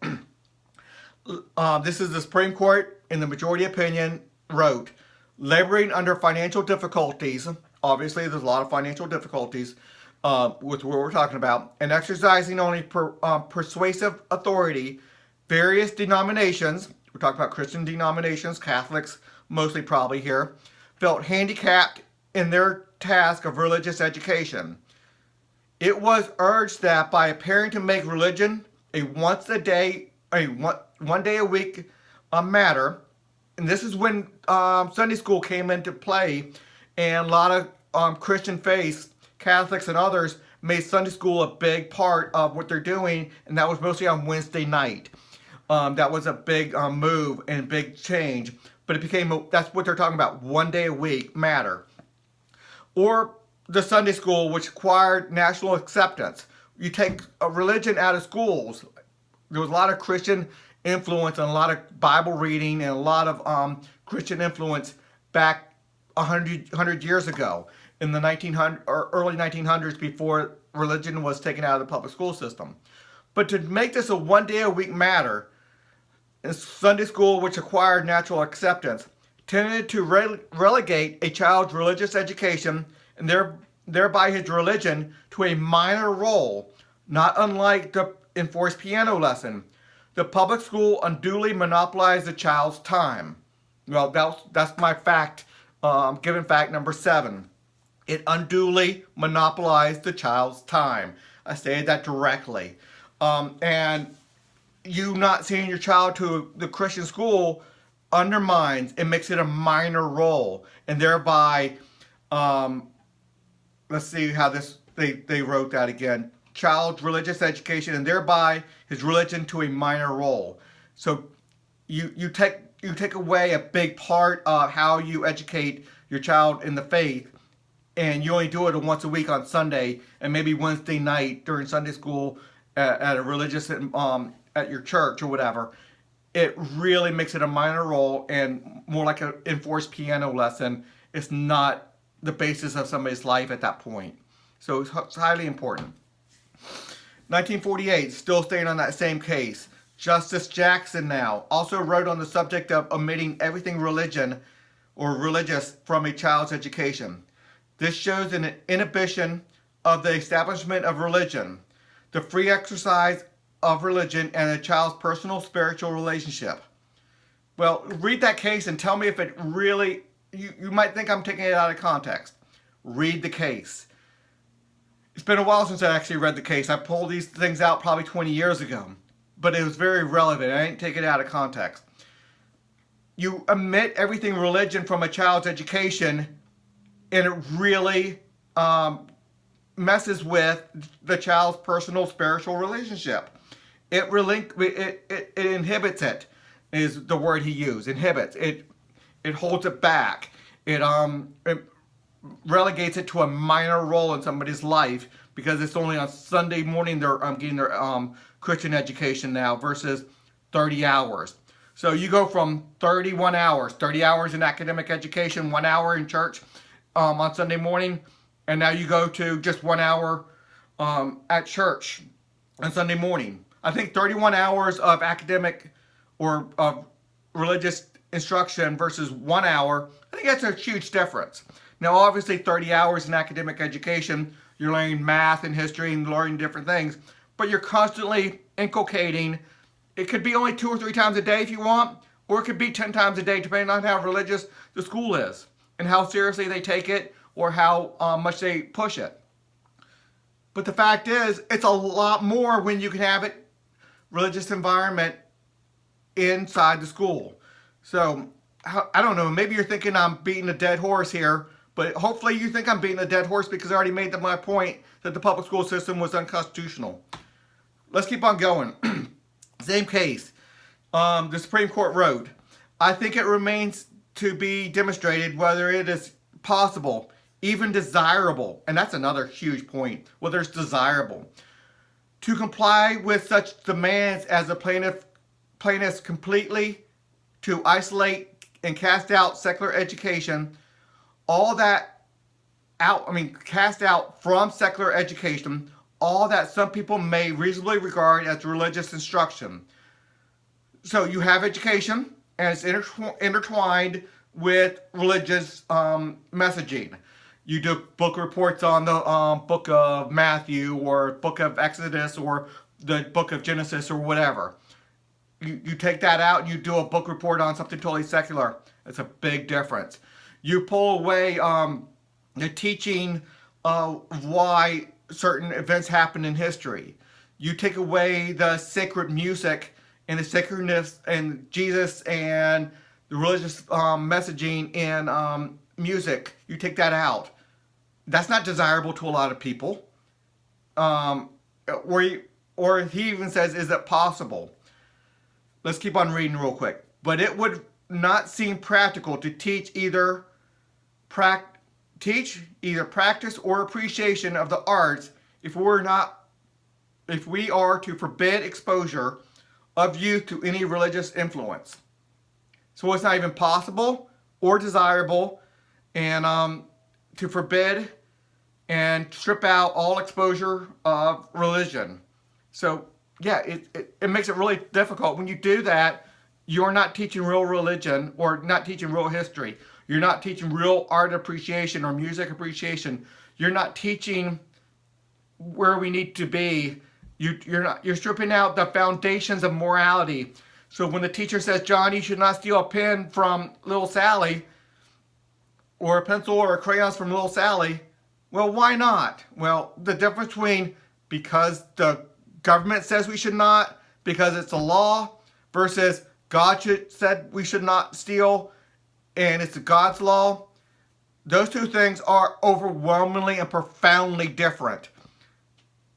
this is the Supreme Court, in the majority opinion, wrote, laboring under financial difficulties, obviously there's a lot of financial difficulties with what we're talking about, and exercising only persuasive authority, various denominations, we're talking about Christian denominations, Catholics mostly probably here, felt handicapped in their task of religious education. It was urged that by appearing to make religion a one day a week matter, and this is when Sunday school came into play, and a lot of Christian faiths, Catholics and others, made Sunday school a big part of what they're doing, and that was mostly on Wednesday night. That was a big move and big change, but it became, that's what they're talking about, one day a week matter. Or the Sunday school, which acquired national acceptance. You take a religion out of schools. There was a lot of Christian influence and a lot of Bible reading and a lot of Christian influence back 100 years ago in the 1900 or early 1900s, before religion was taken out of the public school system. But to make this a one day a week matter, Sunday school, which acquired natural acceptance, tended to relegate a child's religious education and thereby his religion to a minor role, not unlike the enforced piano lesson. The public school unduly monopolized the child's time. Well, that's my fact, given fact number 7. It unduly monopolized the child's time. I stated that directly. And you not sending your child to the Christian school undermines and makes it a minor role, and thereby, let's see how they wrote that again. Child's religious education, and thereby his religion to a minor role. So you take away a big part of how you educate your child in the faith, and you only do it once a week on Sunday, and maybe Wednesday night during Sunday school at a religious at your church or whatever. it really makes it a minor role and more like an enforced piano lesson. It's not the basis of somebody's life at that point. So it's highly important. 1948, still staying on that same case. Justice Jackson now also wrote on the subject of omitting everything religion or religious from a child's education. This shows an inhibition of the establishment of religion, the free exercise of religion, and a child's personal spiritual relationship. Well, read that case and tell me if it really, you might think I'm taking it out of context. Read the case. It's been a while since I actually read the case. I pulled these things out probably 20 years ago, but it was very relevant. I didn't take it out of context. You omit everything religion from a child's education, and it really messes with the child's personal spiritual relationship. It inhibits it, is the word he used. Inhibits. It holds it back. It relegates it to a minor role in somebody's life because it's only on Sunday morning they're getting their Christian education now versus 30 hours. So you go from 31 hours, 30 hours in academic education, 1 hour in church on Sunday morning, and now you go to just 1 hour at church on Sunday morning. I think 31 hours of academic or religious instruction versus 1 hour, I think that's a huge difference. Now, obviously, 30 hours in academic education, you're learning math and history and learning different things, but you're constantly inculcating. It could be only 2 or 3 times a day if you want, or it could be 10 times a day, depending on how religious the school is and how seriously they take it or how much they push it. But the fact is, it's a lot more when you can have it religious environment inside the school. So, I don't know, maybe you're thinking I'm beating a dead horse here, but hopefully you think I'm beating a dead horse because I already made my point that the public school system was unconstitutional. Let's keep on going. Same case. The Supreme Court wrote, I think it remains to be demonstrated whether it is possible, even desirable, and that's another huge point, whether it's desirable, to comply with such demands as the plaintiffs completely to isolate and cast out secular education, cast out from secular education all that some people may reasonably regard as religious instruction. So you have education, and it's intertwined with religious messaging. You do book reports on the book of Matthew or book of Exodus or the book of Genesis or whatever. You take that out and you do a book report on something totally secular. It's a big difference. You pull away the teaching of why certain events happen in history. You take away the sacred music and the sacredness and Jesus and the religious messaging in music. You take that out. That's not desirable to a lot of people. Or he even says, is it possible? Let's keep on reading real quick. But it would not seem practical to teach either practice or appreciation of the arts if we are to forbid exposure of youth to any religious influence. So it's not even possible or desirable, and to forbid and strip out all exposure of religion. So yeah, it makes it really difficult. When you do that, you're not teaching real religion or not teaching real history. You're not teaching real art appreciation or music appreciation. You're not teaching where we need to be. You're stripping out the foundations of morality. So when the teacher says, John, you should not steal a pen from little Sally, or a pencil or a crayons from little Sally, well, why not? Well, the difference between because the government says we should not, because it's a law, versus God said we should not steal, and it's God's law, those two things are overwhelmingly and profoundly different.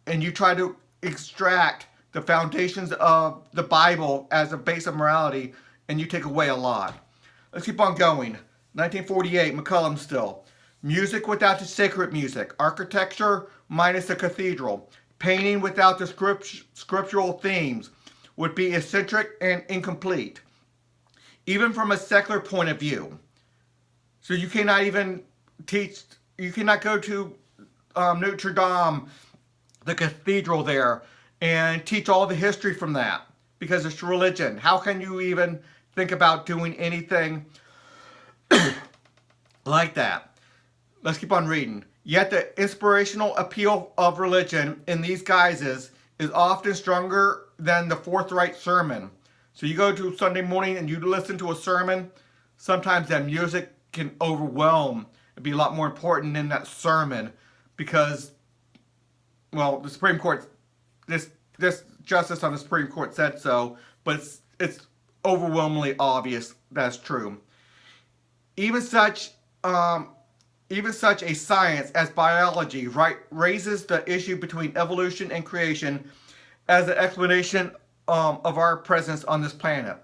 And you try to extract the foundations of the Bible as a base of morality, and you take away a lot. Let's keep on going. 1948, McCullum still. Music without the sacred music. Architecture minus the cathedral. Painting without the scriptural themes. would be eccentric and incomplete, even from a secular point of view. So you cannot even teach, you cannot go to Notre Dame, the cathedral there, and teach all the history from that because it's religion. How can you even think about doing anything like that? Let's keep on reading. Yet the inspirational appeal of religion in these guises is often stronger than the forthright sermon. So you go to Sunday morning and you listen to a sermon, sometimes that music can overwhelm and be a lot more important than that sermon because, well, the Supreme Court, this justice on the Supreme Court said so, but it's overwhelmingly obvious that's true. Even such a science as biology raises the issue between evolution and creation as an explanation of our presence on this planet.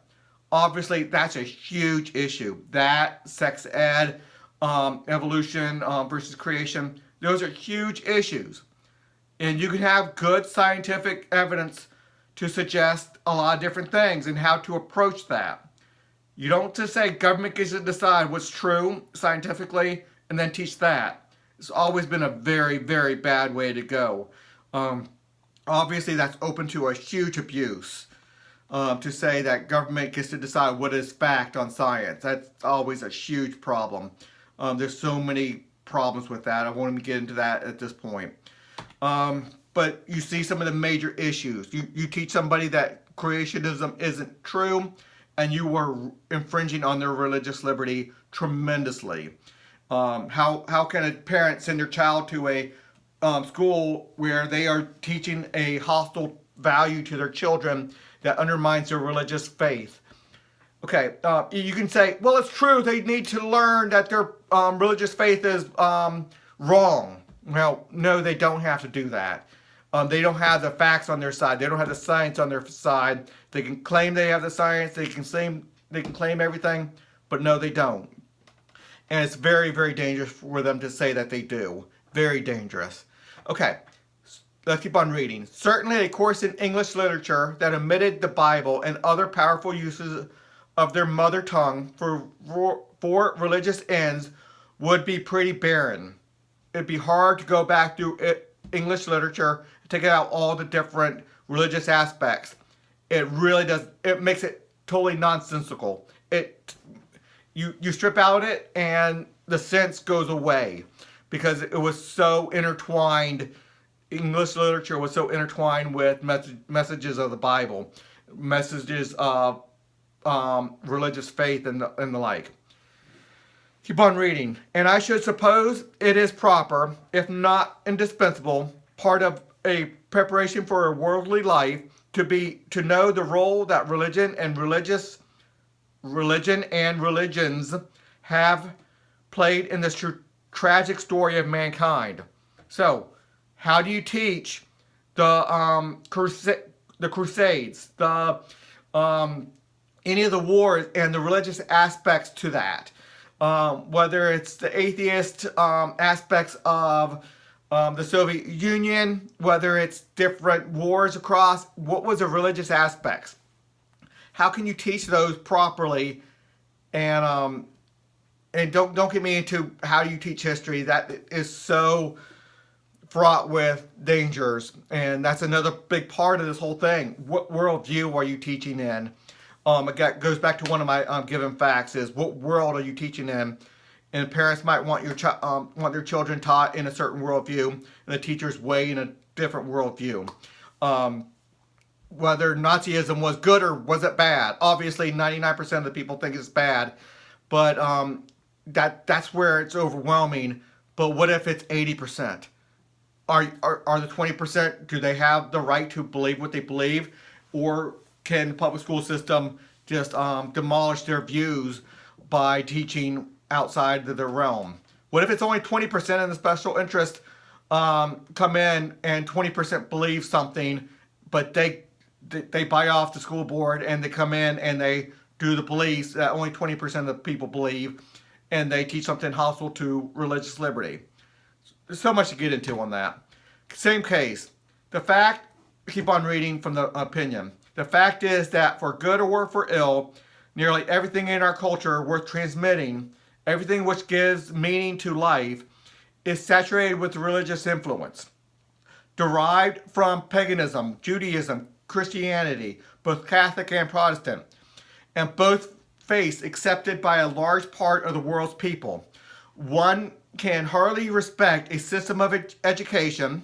Obviously, that's a huge issue. That, sex ed, evolution versus creation, those are huge issues. And you can have good scientific evidence to suggest a lot of different things and how to approach that. You don't just say government gets to decide what's true scientifically and then teach that. It's always been a very, very bad way to go. Obviously, that's open to a huge abuse. To say that government gets to decide what is fact on science. That's always a huge problem. There's so many problems with that. I won't even get into that at this point. But you see some of the major issues. You teach somebody that creationism isn't true, and you are infringing on their religious liberty tremendously. How can a parent send their child to a school where they are teaching a hostile value to their children that undermines their religious faith? Okay, you can say, well, it's true, they need to learn that their religious faith is wrong. Well, no, they don't have to do that. They don't have the facts on their side. They don't have the science on their side. They can claim they have the science. They can claim everything, but no, they don't. And it's very, very dangerous for them to say that they do. Very dangerous. Okay, let's keep on reading. Certainly a course in English literature that omitted the Bible and other powerful uses of their mother tongue for religious ends would be pretty barren. It'd be hard to go back through English literature and take out all the different religious aspects. It really does. It makes it totally nonsensical. You strip out it and the sense goes away because it was so intertwined. English literature was so intertwined with messages of the Bible, messages of religious faith and the like. Keep on reading. And I should suppose it is proper, if not indispensable, part of a preparation for a worldly life to know the role that religion and religions have played in this tragic story of mankind. So, how do you teach the Crusades, any of the wars and the religious aspects to that? Whether it's the atheist aspects of the Soviet Union, whether it's different wars across, what was the religious aspects? How can you teach those properly? And don't get me into how you teach history. That is so fraught with dangers, and that's another big part of this whole thing. What worldview are you teaching in? It goes back to one of my given facts is what world are you teaching in? And parents might want want their children taught in a certain worldview, and the teachers way in a different worldview. Whether Nazism was good or was it bad? Obviously, 99% of the people think it's bad, but that's where it's overwhelming. But what if it's 80%? Are the 20%? Do they have the right to believe what they believe, or can the public school system just demolish their views by teaching outside of their realm? What if it's only 20% and the special interest come in and 20% believe something, but they buy off the school board and they come in and they do the police that only 20% of the people believe, and they teach something hostile to religious liberty? There's so much to get into on that. Same case. The fact, keep on reading from the opinion. The fact is that for good or for ill, nearly everything in our culture worth transmitting, everything which gives meaning to life, is saturated with religious influence. Derived from paganism, Judaism, Christianity, both Catholic and Protestant, and both faiths accepted by a large part of the world's people. One can hardly respect a system of education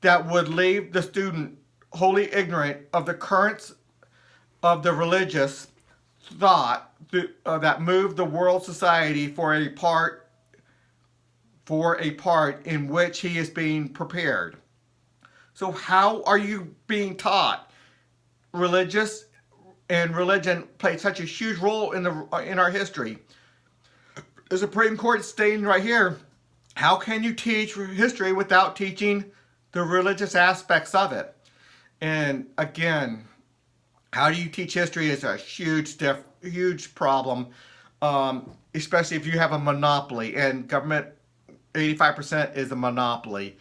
that would leave the student wholly ignorant of the currents of the religious thought that moved the world society for a part in which he is being prepared. So how are you being taught? Religious and religion played such a huge role in our history. The Supreme Court is stating right here, how can you teach history without teaching the religious aspects of it? And again, how do you teach history is a huge problem, especially if you have a monopoly, and government 85% is a monopoly,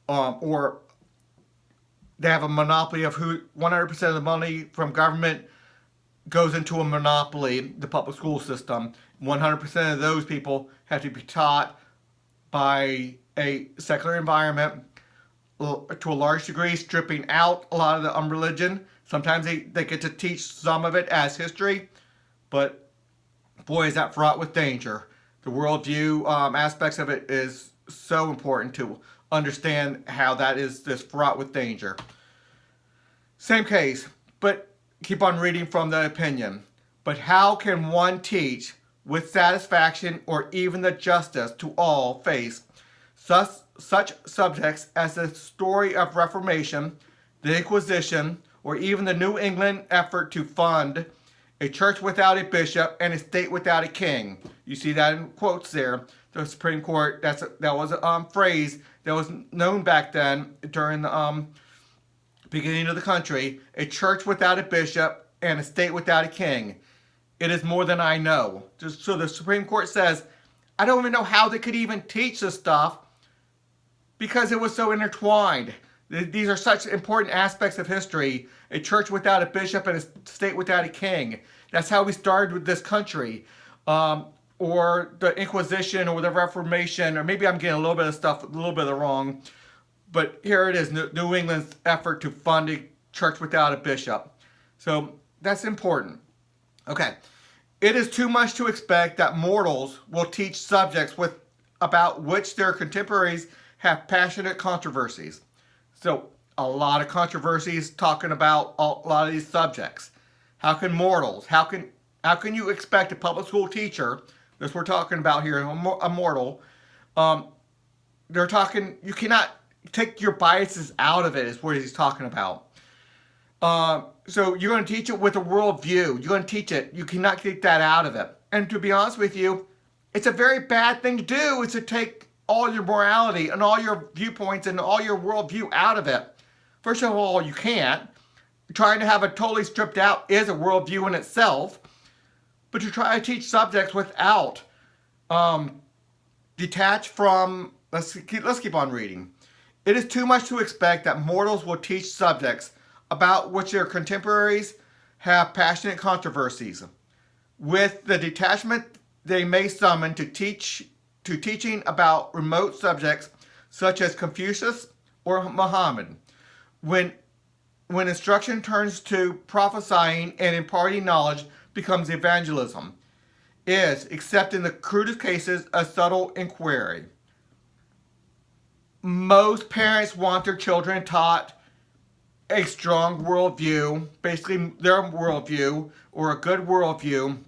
or they have a monopoly of who 100% of the money from government goes into a monopoly, the public school system. 100% of those people have to be taught by a secular environment, to a large degree stripping out a lot of the religion. Sometimes they get to teach some of it as history, but boy, is that fraught with danger. The worldview aspects of it is so important to understand how that is this fraught with danger. Same case, but keep on reading from the opinion. But how can one teach with satisfaction or even the justice to all faiths such subjects as the story of Reformation, the Inquisition, or even the New England effort to fund a church without a bishop and a state without a king? You see that in quotes there. The Supreme Court, that was a phrase that was known back then during the beginning of the country. A church without a bishop and a state without a king. It is more than I know. So the Supreme Court says, I don't even know how they could even teach this stuff because it was so intertwined. These are such important aspects of history. A church without a bishop and a state without a king. That's how we started with this country. Or the Inquisition or the Reformation, or maybe I'm getting a little bit of stuff, a little bit of wrong. But here it is, New England's effort to fund a church without a bishop. So that's important. Okay. It is too much to expect that mortals will teach subjects about which their contemporaries have passionate controversies. So a lot of controversies talking about a lot of these subjects. How can mortals, how can you expect a public school teacher, this we're talking about here, a mortal, they're talking, you cannot take your biases out of it is what he's talking about. So you're going to teach it with a worldview. You're going to teach it. You cannot take that out of it. And to be honest with you, it's a very bad thing to do, is to take all your morality and all your viewpoints and all your worldview out of it. First of all, you can't. Trying to have it totally stripped out is a worldview in itself. But to try to teach subjects without detached from, let's keep on reading. It is too much to expect that mortals will teach subjects about which their contemporaries have passionate controversies, with the detachment they may summon to teaching about remote subjects such as Confucius or Muhammad. When instruction turns to prophesying and imparting knowledge becomes evangelism, is, except in the crudest cases, a subtle inquiry. Most parents want their children taught a strong worldview, basically their worldview, or a good worldview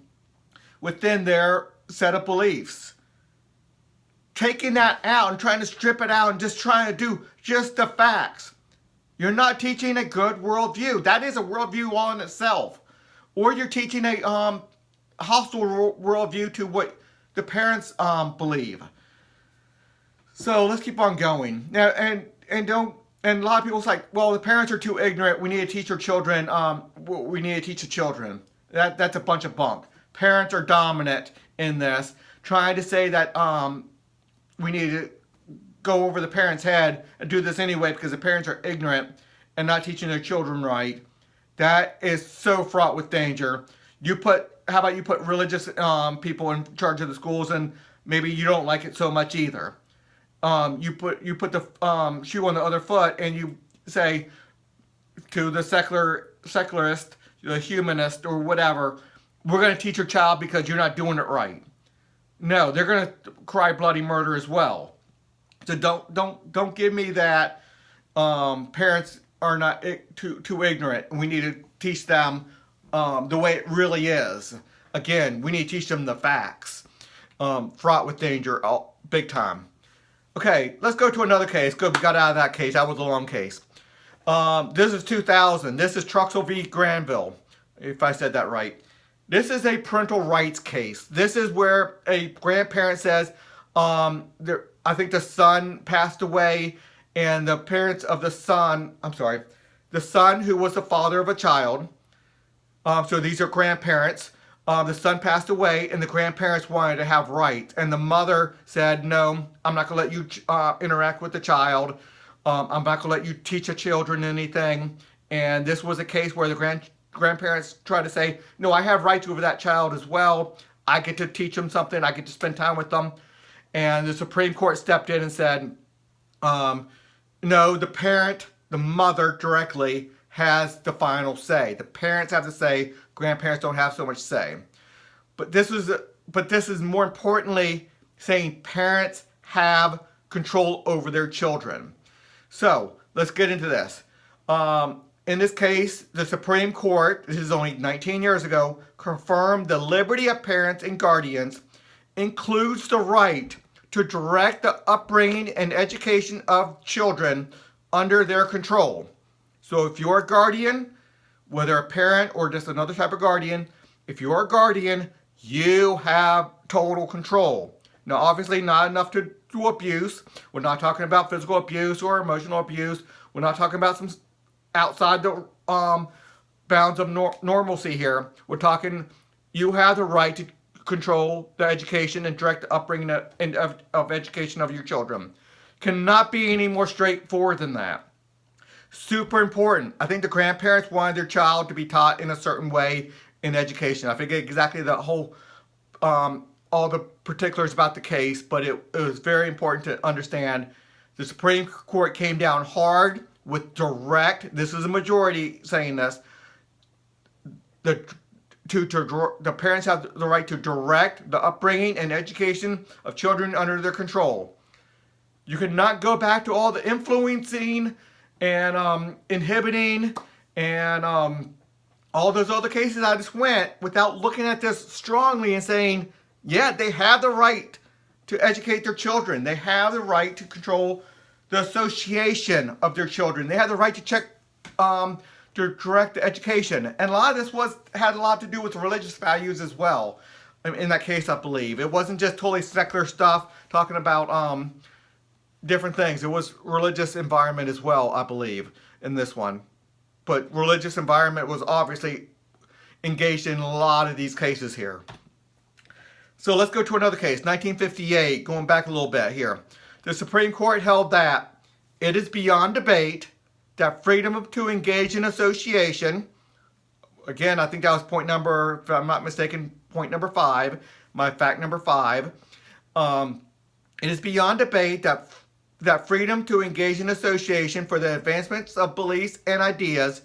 within their set of beliefs. Taking that out and trying to strip it out and just trying to do just the facts. You're not teaching a good worldview. That is a worldview all in itself. Or you're teaching a hostile worldview to what the parents believe. So let's keep on going. Now, and a lot of people say, well, the parents are too ignorant. We need to teach our children. We need to teach the children. That's a bunch of bunk. Parents are dominant in this, trying to say that we need to go over the parents' head and do this anyway because the parents are ignorant and not teaching their children right, That is so fraught with danger. How about you put religious people in charge of the schools, and maybe you don't like it so much either. You put the shoe on the other foot, and you say to the secularist, the humanist, or whatever, we're going to teach your child because you're not doing it right. No, they're going to cry bloody murder as well. So don't give me that. Parents are not too ignorant. We need to teach them the way it really is. Again, we need to teach them the facts. Fraught with danger, big time. Okay, let's go to another case. Good, we got out of that case. That was a long case. This is 2000. This is Truxell v. Granville, if I said that right. This is a parental rights case. This is where a grandparent says, I think the son passed away, and the parents of the son, the son who was the father of a child, so these are grandparents, the son passed away, and the grandparents wanted to have rights, and the mother said, no, I'm not going to let you interact with the child, I'm not going to let you teach the children anything. And this was a case where the grandparents tried to say, no, I have rights over that child as well. I get to teach them something. I get to spend time with them. And the Supreme Court stepped in and said, no, the mother directly has the final say. The parents have to say, grandparents don't have so much say. But this is more importantly saying parents have control over their children. So let's get into this. In this case, the Supreme Court, this is only 19 years ago, confirmed the liberty of parents and guardians includes the right to direct the upbringing and education of children under their control. So if you're a guardian, whether a parent or just another type of guardian, if you're a guardian, you have total control. Now, obviously not enough to do abuse. We're not talking about physical abuse or emotional abuse. We're not talking about some outside the bounds of normalcy here. We're talking you have the right to control the education and direct the upbringing of education of your children. Cannot be any more straightforward than that. Super important. I think the grandparents wanted their child to be taught in a certain way in education. I forget exactly the whole all the particulars about the case, but it was very important to understand the Supreme Court came down hard with direct, this is a majority saying this, the parents have the right to direct the upbringing and education of children under their control. You cannot go back to all the influencing and inhibiting and all those other cases I just went without looking at this strongly and saying, yeah, they have the right to educate their children. They have the right to control the association of their children. They have the right to check, to direct the education. And a lot of this had a lot to do with religious values as well. In that case, I believe. It wasn't just totally secular stuff, talking about different things. It was religious environment as well, I believe, in this one. But religious environment was obviously engaged in a lot of these cases here. So let's go to another case, 1958, going back a little bit here. The Supreme Court held that it is beyond debate that freedom to engage in association, again, I think that was point number, if I'm not mistaken, point number 5, my fact number 5. It is beyond debate that freedom to engage in association for the advancements of beliefs and ideas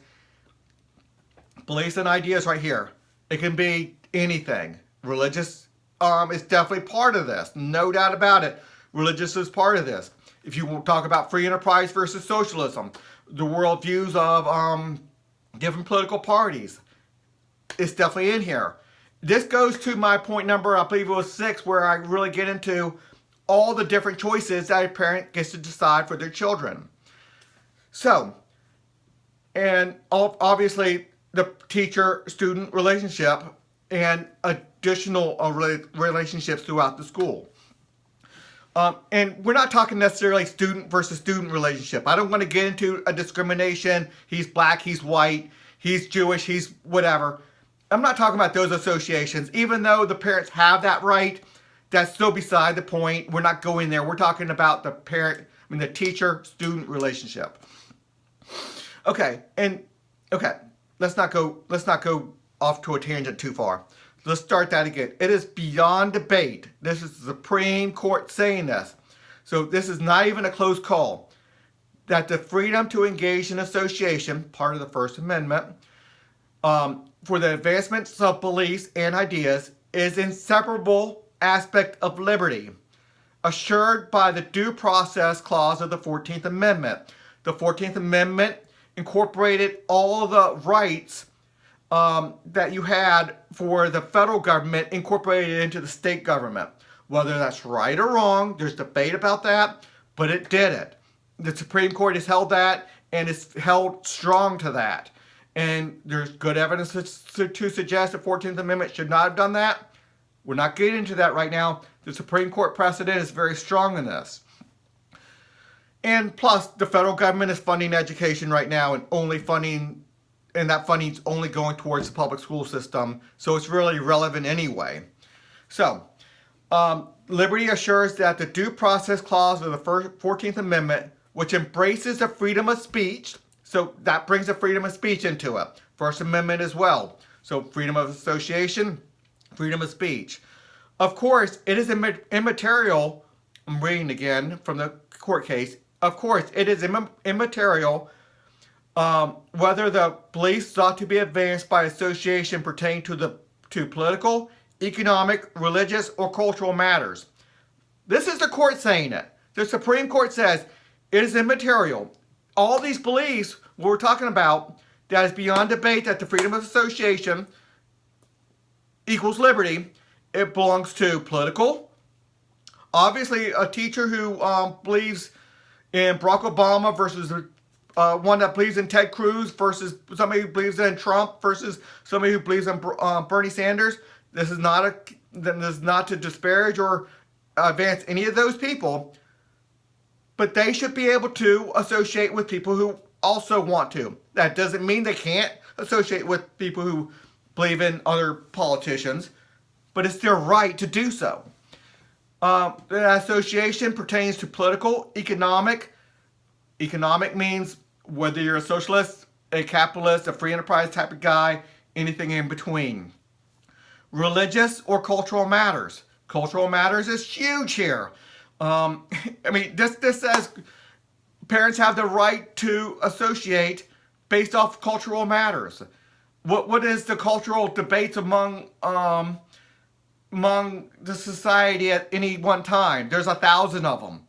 right here. It can be anything. Religious is definitely part of this. No doubt about it. Religious is part of this. If you talk about free enterprise versus socialism, the worldviews of different political parties, it's definitely in here. This goes to my point number, I believe it was 6, where I really get into all the different choices that a parent gets to decide for their children. So, and obviously the teacher-student relationship and additional relationships throughout the school. And we're not talking necessarily student versus student relationship. I don't want to get into a discrimination. He's black, he's white, he's Jewish, he's whatever. I'm not talking about those associations. Even though the parents have that right, that's still beside the point. We're not going there. We're talking about the teacher-student relationship. Okay, let's let's not go off to a tangent too far. Let's start that again. It is beyond debate. This is the Supreme Court saying this. So this is not even a close call. That the freedom to engage in association, part of the First Amendment, for the advancement of beliefs and ideas is an inseparable aspect of liberty, assured by the Due Process Clause of the 14th Amendment. The 14th Amendment incorporated all of the rights that you had for the federal government incorporated into the state government. Whether that's right or wrong, there's debate about that, but it did it. The Supreme Court has held that, and it's held strong to that. And there's good evidence to suggest the 14th Amendment should not have done that. We're not getting into that right now. The Supreme Court precedent is very strong in this. And plus, the federal government is funding education right now and that funding is only going towards the public school system. So it's really relevant anyway. So, liberty assures that the Due Process Clause of the 14th Amendment, which embraces the freedom of speech, so that brings the freedom of speech into it. First Amendment as well. So freedom of association, freedom of speech. Of course, it is immaterial, I'm reading again from the court case, of course, it is immaterial whether the beliefs sought to be advanced by association pertain to political, economic, religious, or cultural matters. This is the court saying it. The Supreme Court says it is immaterial. All these beliefs we're talking about, that is beyond debate, that the freedom of association equals liberty, it belongs to political. Obviously, a teacher who believes in Barack Obama versus one that believes in Ted Cruz versus somebody who believes in Trump versus somebody who believes in Bernie Sanders. This is not to disparage or advance any of those people, but they should be able to associate with people who also want to. That doesn't mean they can't associate with people who believe in other politicians, but it's their right to do so. The association pertains to political, economic. Economic means whether you're a socialist, a capitalist, a free enterprise type of guy, anything in between. Religious or cultural matters. Cultural matters is huge here. This says parents have the right to associate based off cultural matters. What is the cultural debates among the society at any one time? There's 1,000 of them,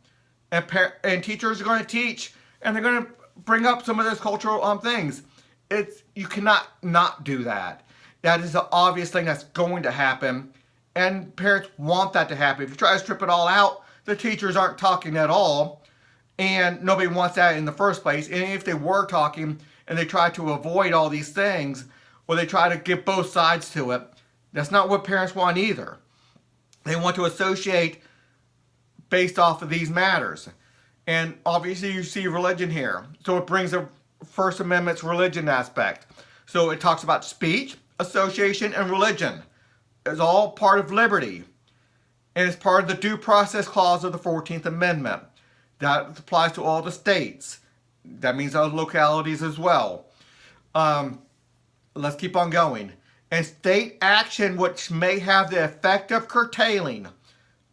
and teachers are going to teach, and they're going to bring up some of those cultural things. You cannot not do that. That is an obvious thing that's going to happen, and parents want that to happen. If you try to strip it all out, the teachers aren't talking at all, and nobody wants that in the first place. And if they were talking and they try to avoid all these things, or they try to give both sides to it, that's not what parents want either. They want to associate based off of these matters. And obviously you see religion here. So it brings the First Amendment's religion aspect. So it talks about speech, association, and religion. It's all part of liberty. And it's part of the Due Process Clause of the 14th Amendment. That applies to all the states. That means other localities as well. Let's keep on going. And state action which may have the effect of curtailing.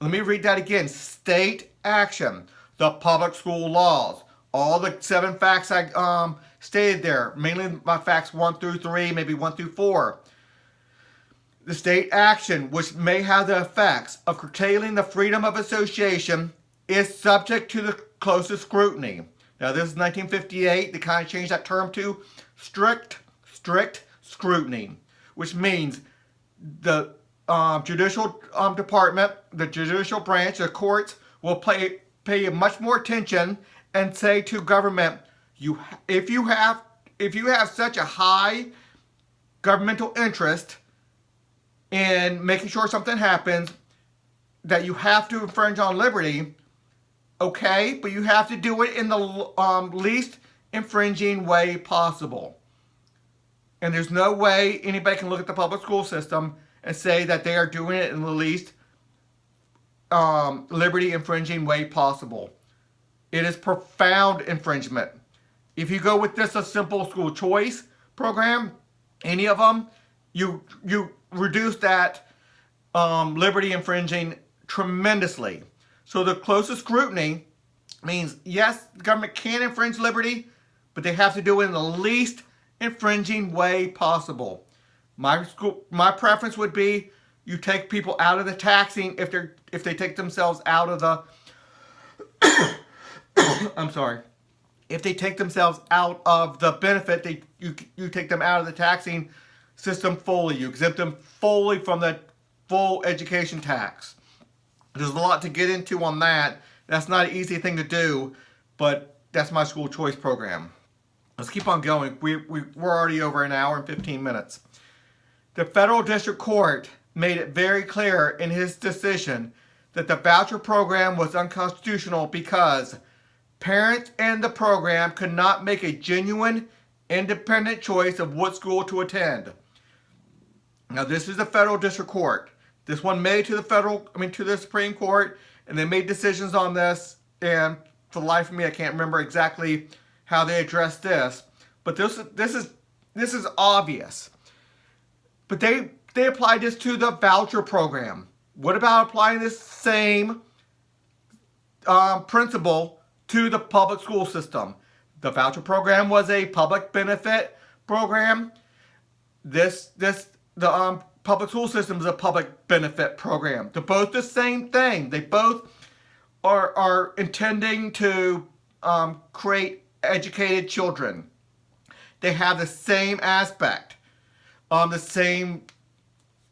Let me read that again. State action. The public school laws. All the 7 facts I stated there. Mainly my facts 1 through 3, maybe 1 through 4. The state action which may have the effects of curtailing the freedom of association is subject to the closest scrutiny. Now this is 1958. They kind of changed that term to strict scrutiny, which means the judicial department, the judicial branch, the courts will pay much more attention and say to government, if you have such a high governmental interest in making sure something happens that you have to infringe on liberty, okay, but you have to do it in the least infringing way possible. And there's no way anybody can look at the public school system and say that they are doing it in the least liberty infringing way possible. It is profound infringement. If you go with just a simple school choice program, any of them, you reduce that liberty infringing tremendously. So the closest scrutiny means, yes, the government can infringe liberty, but they have to do it in the least infringing way possible. My preference would be you take people out of the taxing if they take themselves out of the I'm sorry. If they take themselves out of the benefit, you take them out of the taxing system fully. You exempt them fully from the full education tax. There's a lot to get into on that. That's not an easy thing to do, but that's my school choice program. Let's keep on going. We're already over an hour and 15 minutes. The federal district court made it very clear in his decision that the voucher program was unconstitutional because parents and the program could not make a genuine, independent choice of what school to attend. Now, this is the federal district court. This one made to the Supreme Court, and they made decisions on this. And for the life of me, I can't remember exactly how they addressed this. But this is obvious. But they applied this to the voucher program. What about applying this same principle to the public school system? The voucher program was a public benefit program. The public school system is a public benefit program. They're both the same thing. They both are intending to create educated children. They have the same aspect.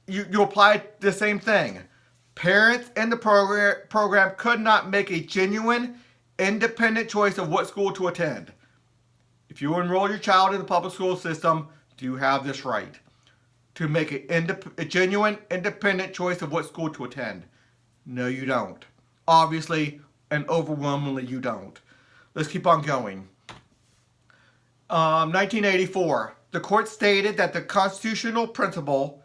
You apply the same thing. Parents in the program could not make a genuine, independent choice of what school to attend. If you enroll your child in the public school system, do you have this right to make a genuine, independent choice of what school to attend? No, you don't. Obviously, and overwhelmingly, you don't. Let's keep on going. 1984, the court stated that the constitutional principle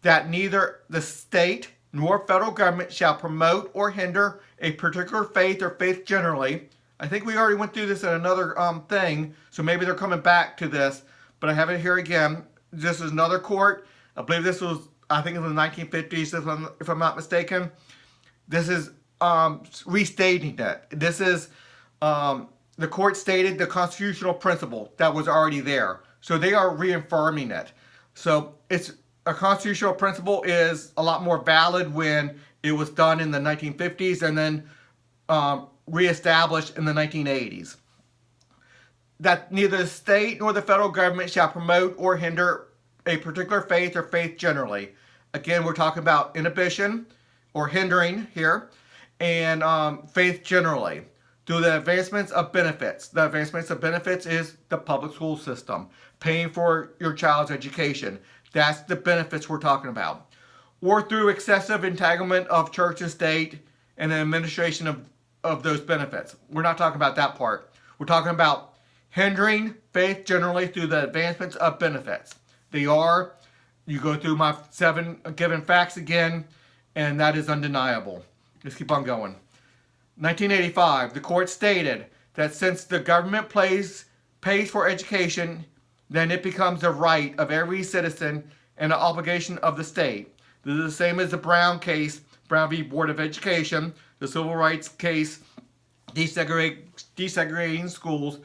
that neither the state nor federal government shall promote or hinder a particular faith or faith generally. I think we already went through this in another thing, so maybe they're coming back to this, but I have it here again. This is another court. I believe this was, I think in the 1950s, if I'm not mistaken. This is restating that. This is, the court stated the constitutional principle that was already there. So they are reaffirming it. So it's a constitutional principle is a lot more valid when it was done in the 1950s and then reestablished in the 1980s. That neither the state nor the federal government shall promote or hinder a particular faith or faith generally. Again, we're talking about inhibition or hindering here, and faith generally through the advancements of benefits. The advancements of benefits is the public school system, paying for your child's education. That's the benefits we're talking about. Or through excessive entanglement of church and state and the administration of those benefits. We're not talking about that part. We're talking about hindering faith generally through the advancements of benefits. They are, you go through my 7 given facts again, and that is undeniable. Let's keep on going. 1985, the court stated that since the government pays for education, then it becomes the right of every citizen and an obligation of the state. This is the same as the Brown case, Brown v. Board of Education, the civil rights case, desegregating schools.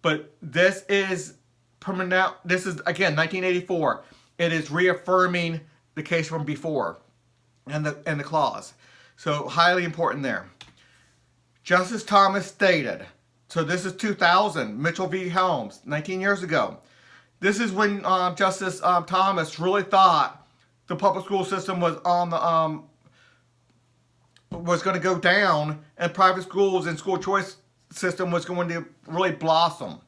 But this is permanent. This is, again, 1984. It is reaffirming the case from before and the clause. So highly important there. Justice Thomas stated, so this is 2000, Mitchell v. Helms, 19 years ago. This is when Justice Thomas really thought the public school system was on the was going to go down, and private schools and school choice system was going to really blossom.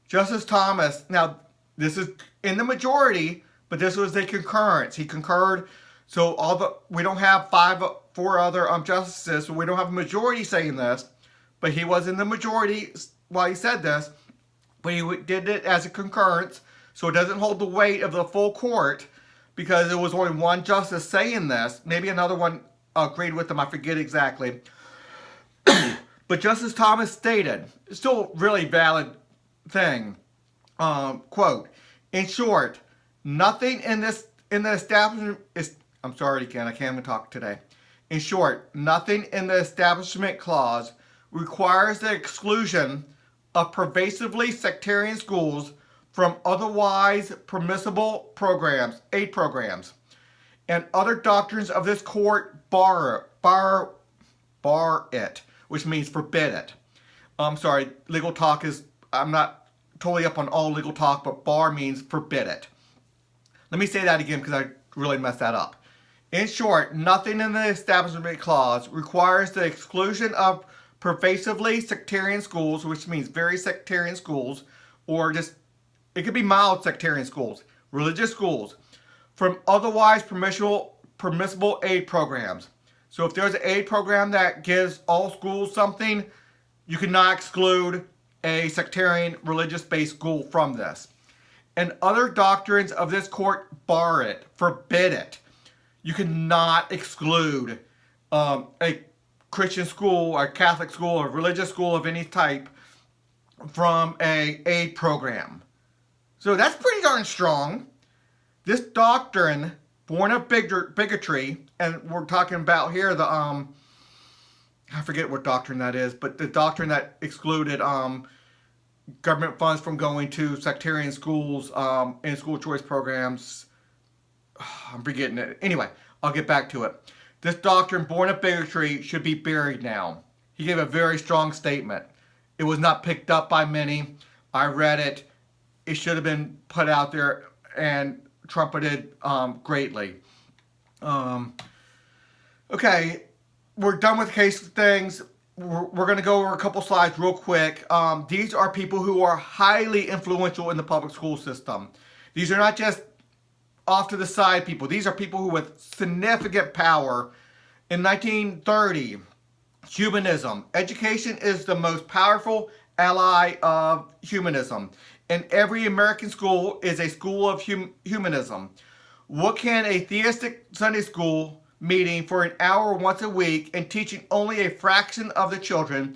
Justice Thomas, now this is in the majority, but this was a concurrence. He concurred, so we don't have 4 other justices, so we don't have a majority saying this, but he was in the majority while he said this. But he did it as a concurrence, so it doesn't hold the weight of the full court because there was only one justice saying this. Maybe another one agreed with him, I forget exactly. But Justice Thomas stated, still really valid thing, quote, in short, nothing in the establishment is, I'm sorry again, I can't even talk today. In short, nothing in the Establishment Clause requires the exclusion of pervasively sectarian schools from otherwise permissible programs, aid programs, and other doctrines of this court bar it, which means forbid it. I'm sorry, legal talk is, I'm not totally up on all legal talk, but bar means forbid it. Let me say that again because I really messed that up. In short, nothing in the Establishment Clause requires the exclusion of pervasively sectarian schools, which means very sectarian schools, or just, it could be mild sectarian schools, religious schools, from otherwise permissible aid programs. So if there's an aid program that gives all schools something, you cannot exclude a sectarian religious-based school from this. And other doctrines of this court bar it, forbid it. You cannot exclude a Christian school, a Catholic school, or religious school of any type from a aid program. So that's pretty darn strong. This doctrine, born of bigotry, and we're talking about here the I forget what doctrine that is, but the doctrine that excluded government funds from going to sectarian schools and school choice programs. I'm forgetting it. Anyway, I'll get back to it. This doctrine, born of bigotry, should be buried now. He gave a very strong statement. It was not picked up by many. I read it. It should have been put out there and trumpeted greatly. Okay, we're done with case things. We're going to go over a couple slides real quick. These are people who are highly influential in the public school system. These are not just off to the side people. These are people who with significant power. In 1930, humanism. Education is the most powerful ally of humanism. And every American school is a school of humanism. What can a theistic Sunday school meeting for an hour once a week and teaching only a fraction of the children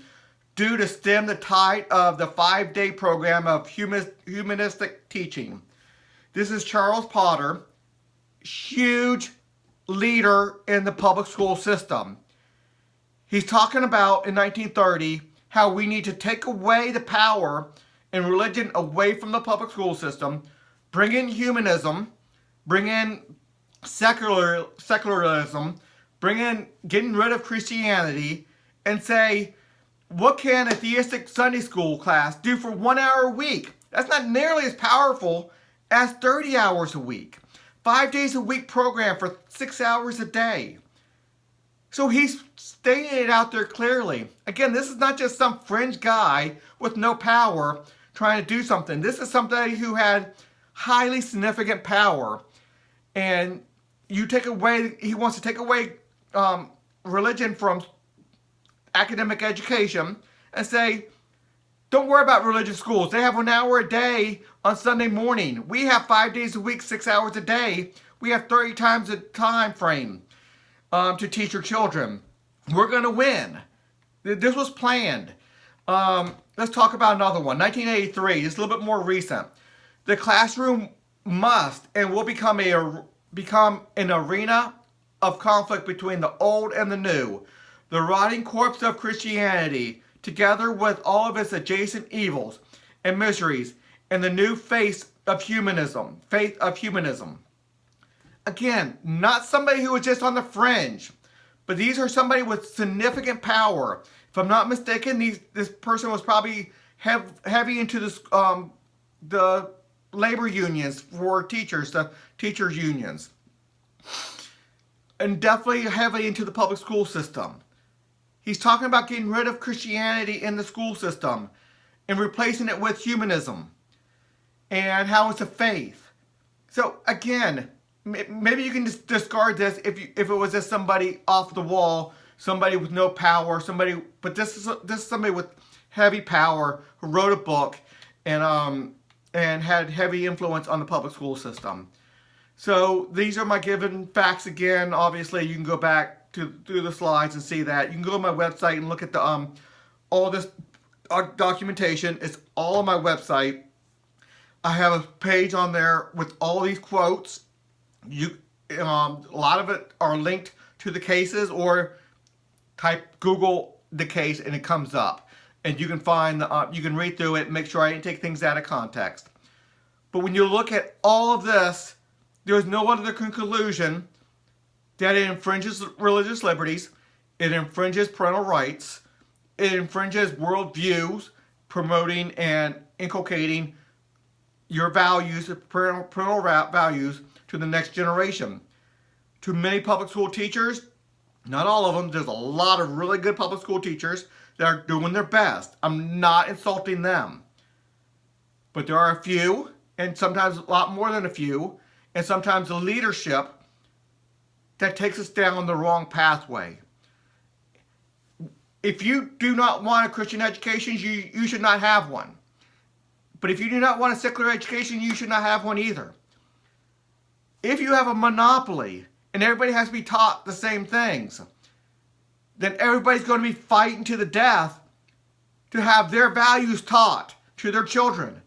do to stem the tide of the 5-day program of humanistic teaching? This is Charles Potter, huge leader in the public school system. He's talking about in 1930 how we need to take away the power and religion away from the public school system, bring in humanism, bring in secularism, bring in getting rid of Christianity, and say, what can a theistic Sunday school class do for 1 hour a week? That's not nearly as powerful as 30 hours a week. 5 days a week program for 6 hours a day. So he's stating it out there clearly. Again, this is not just some fringe guy with no power trying to do something. This is somebody who had highly significant power. And you take away, he wants to take away religion from academic education and say, don't worry about religious schools. They have 1 hour a day on Sunday morning. We have 5 days a week, 6 hours a day. We have 30 times the time frame to teach your children. We're going to win. This was planned. Let's talk about another one. 1983, just a little bit more recent. The classroom must and will become an arena of conflict between the old and the new. The rotting corpse of Christianity, together with all of its adjacent evils and miseries, and the new faith of humanism. Again, not somebody who was just on the fringe, but these are somebody with significant power. If I'm not mistaken, this person was probably heavy into this, the labor unions for teachers, the teachers unions, and definitely heavily into the public school system. He's talking about getting rid of Christianity in the school system and replacing it with humanism and how it's a faith. So again, maybe you can just discard this if it was just somebody off the wall, somebody with no power, but this is somebody with heavy power who wrote a book and had heavy influence on the public school system. So these are my given facts again. Obviously, you can go back through the slides and see that. You can go to my website and look at the all this documentation. It's all on my website. I have a page on there with all these quotes. A lot of it are linked to the cases, or type Google the case and it comes up, and you can find you can read through it, make sure I didn't take things out of context. But when you look at all of this, there's no other conclusion that it infringes religious liberties, it infringes parental rights, it infringes worldviews, promoting and inculcating your values, parental values, to the next generation. To many public school teachers, not all of them, there's a lot of really good public school teachers that are doing their best. I'm not insulting them. But there are a few, and sometimes a lot more than a few, and sometimes the leadership that takes us down the wrong pathway. If you do not want a Christian education, you should not have one. But if you do not want a secular education, you should not have one either. If you have a monopoly and everybody has to be taught the same things, then everybody's going to be fighting to the death to have their values taught to their children.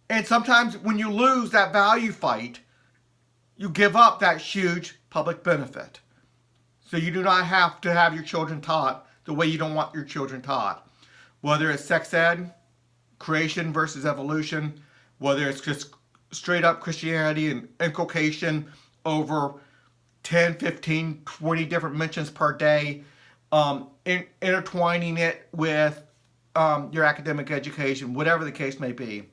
And sometimes when you lose that value fight, you give up that huge public benefit. So you do not have to have your children taught the way you don't want your children taught. Whether it's sex ed, creation versus evolution, whether it's just straight up Christianity and inculcation over 10, 15, 20 different mentions per day, intertwining it with your academic education, whatever the case may be.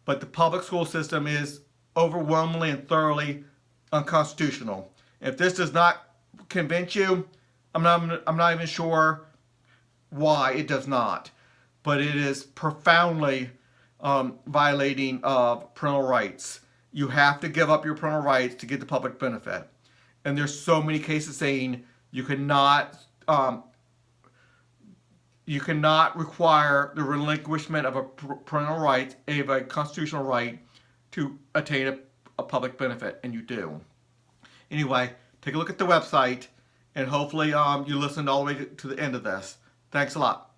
But the public school system is overwhelmingly and thoroughly unconstitutional. If this does not convince you, I'm not even sure why it does not. But it is profoundly violating of parental rights. You have to give up your parental rights to get the public benefit. And there's so many cases saying you cannot require the relinquishment of a parental right, a constitutional right, to attain a public benefit, and you do. Anyway, take a look at the website, and hopefully you listened all the way to the end of this. Thanks a lot.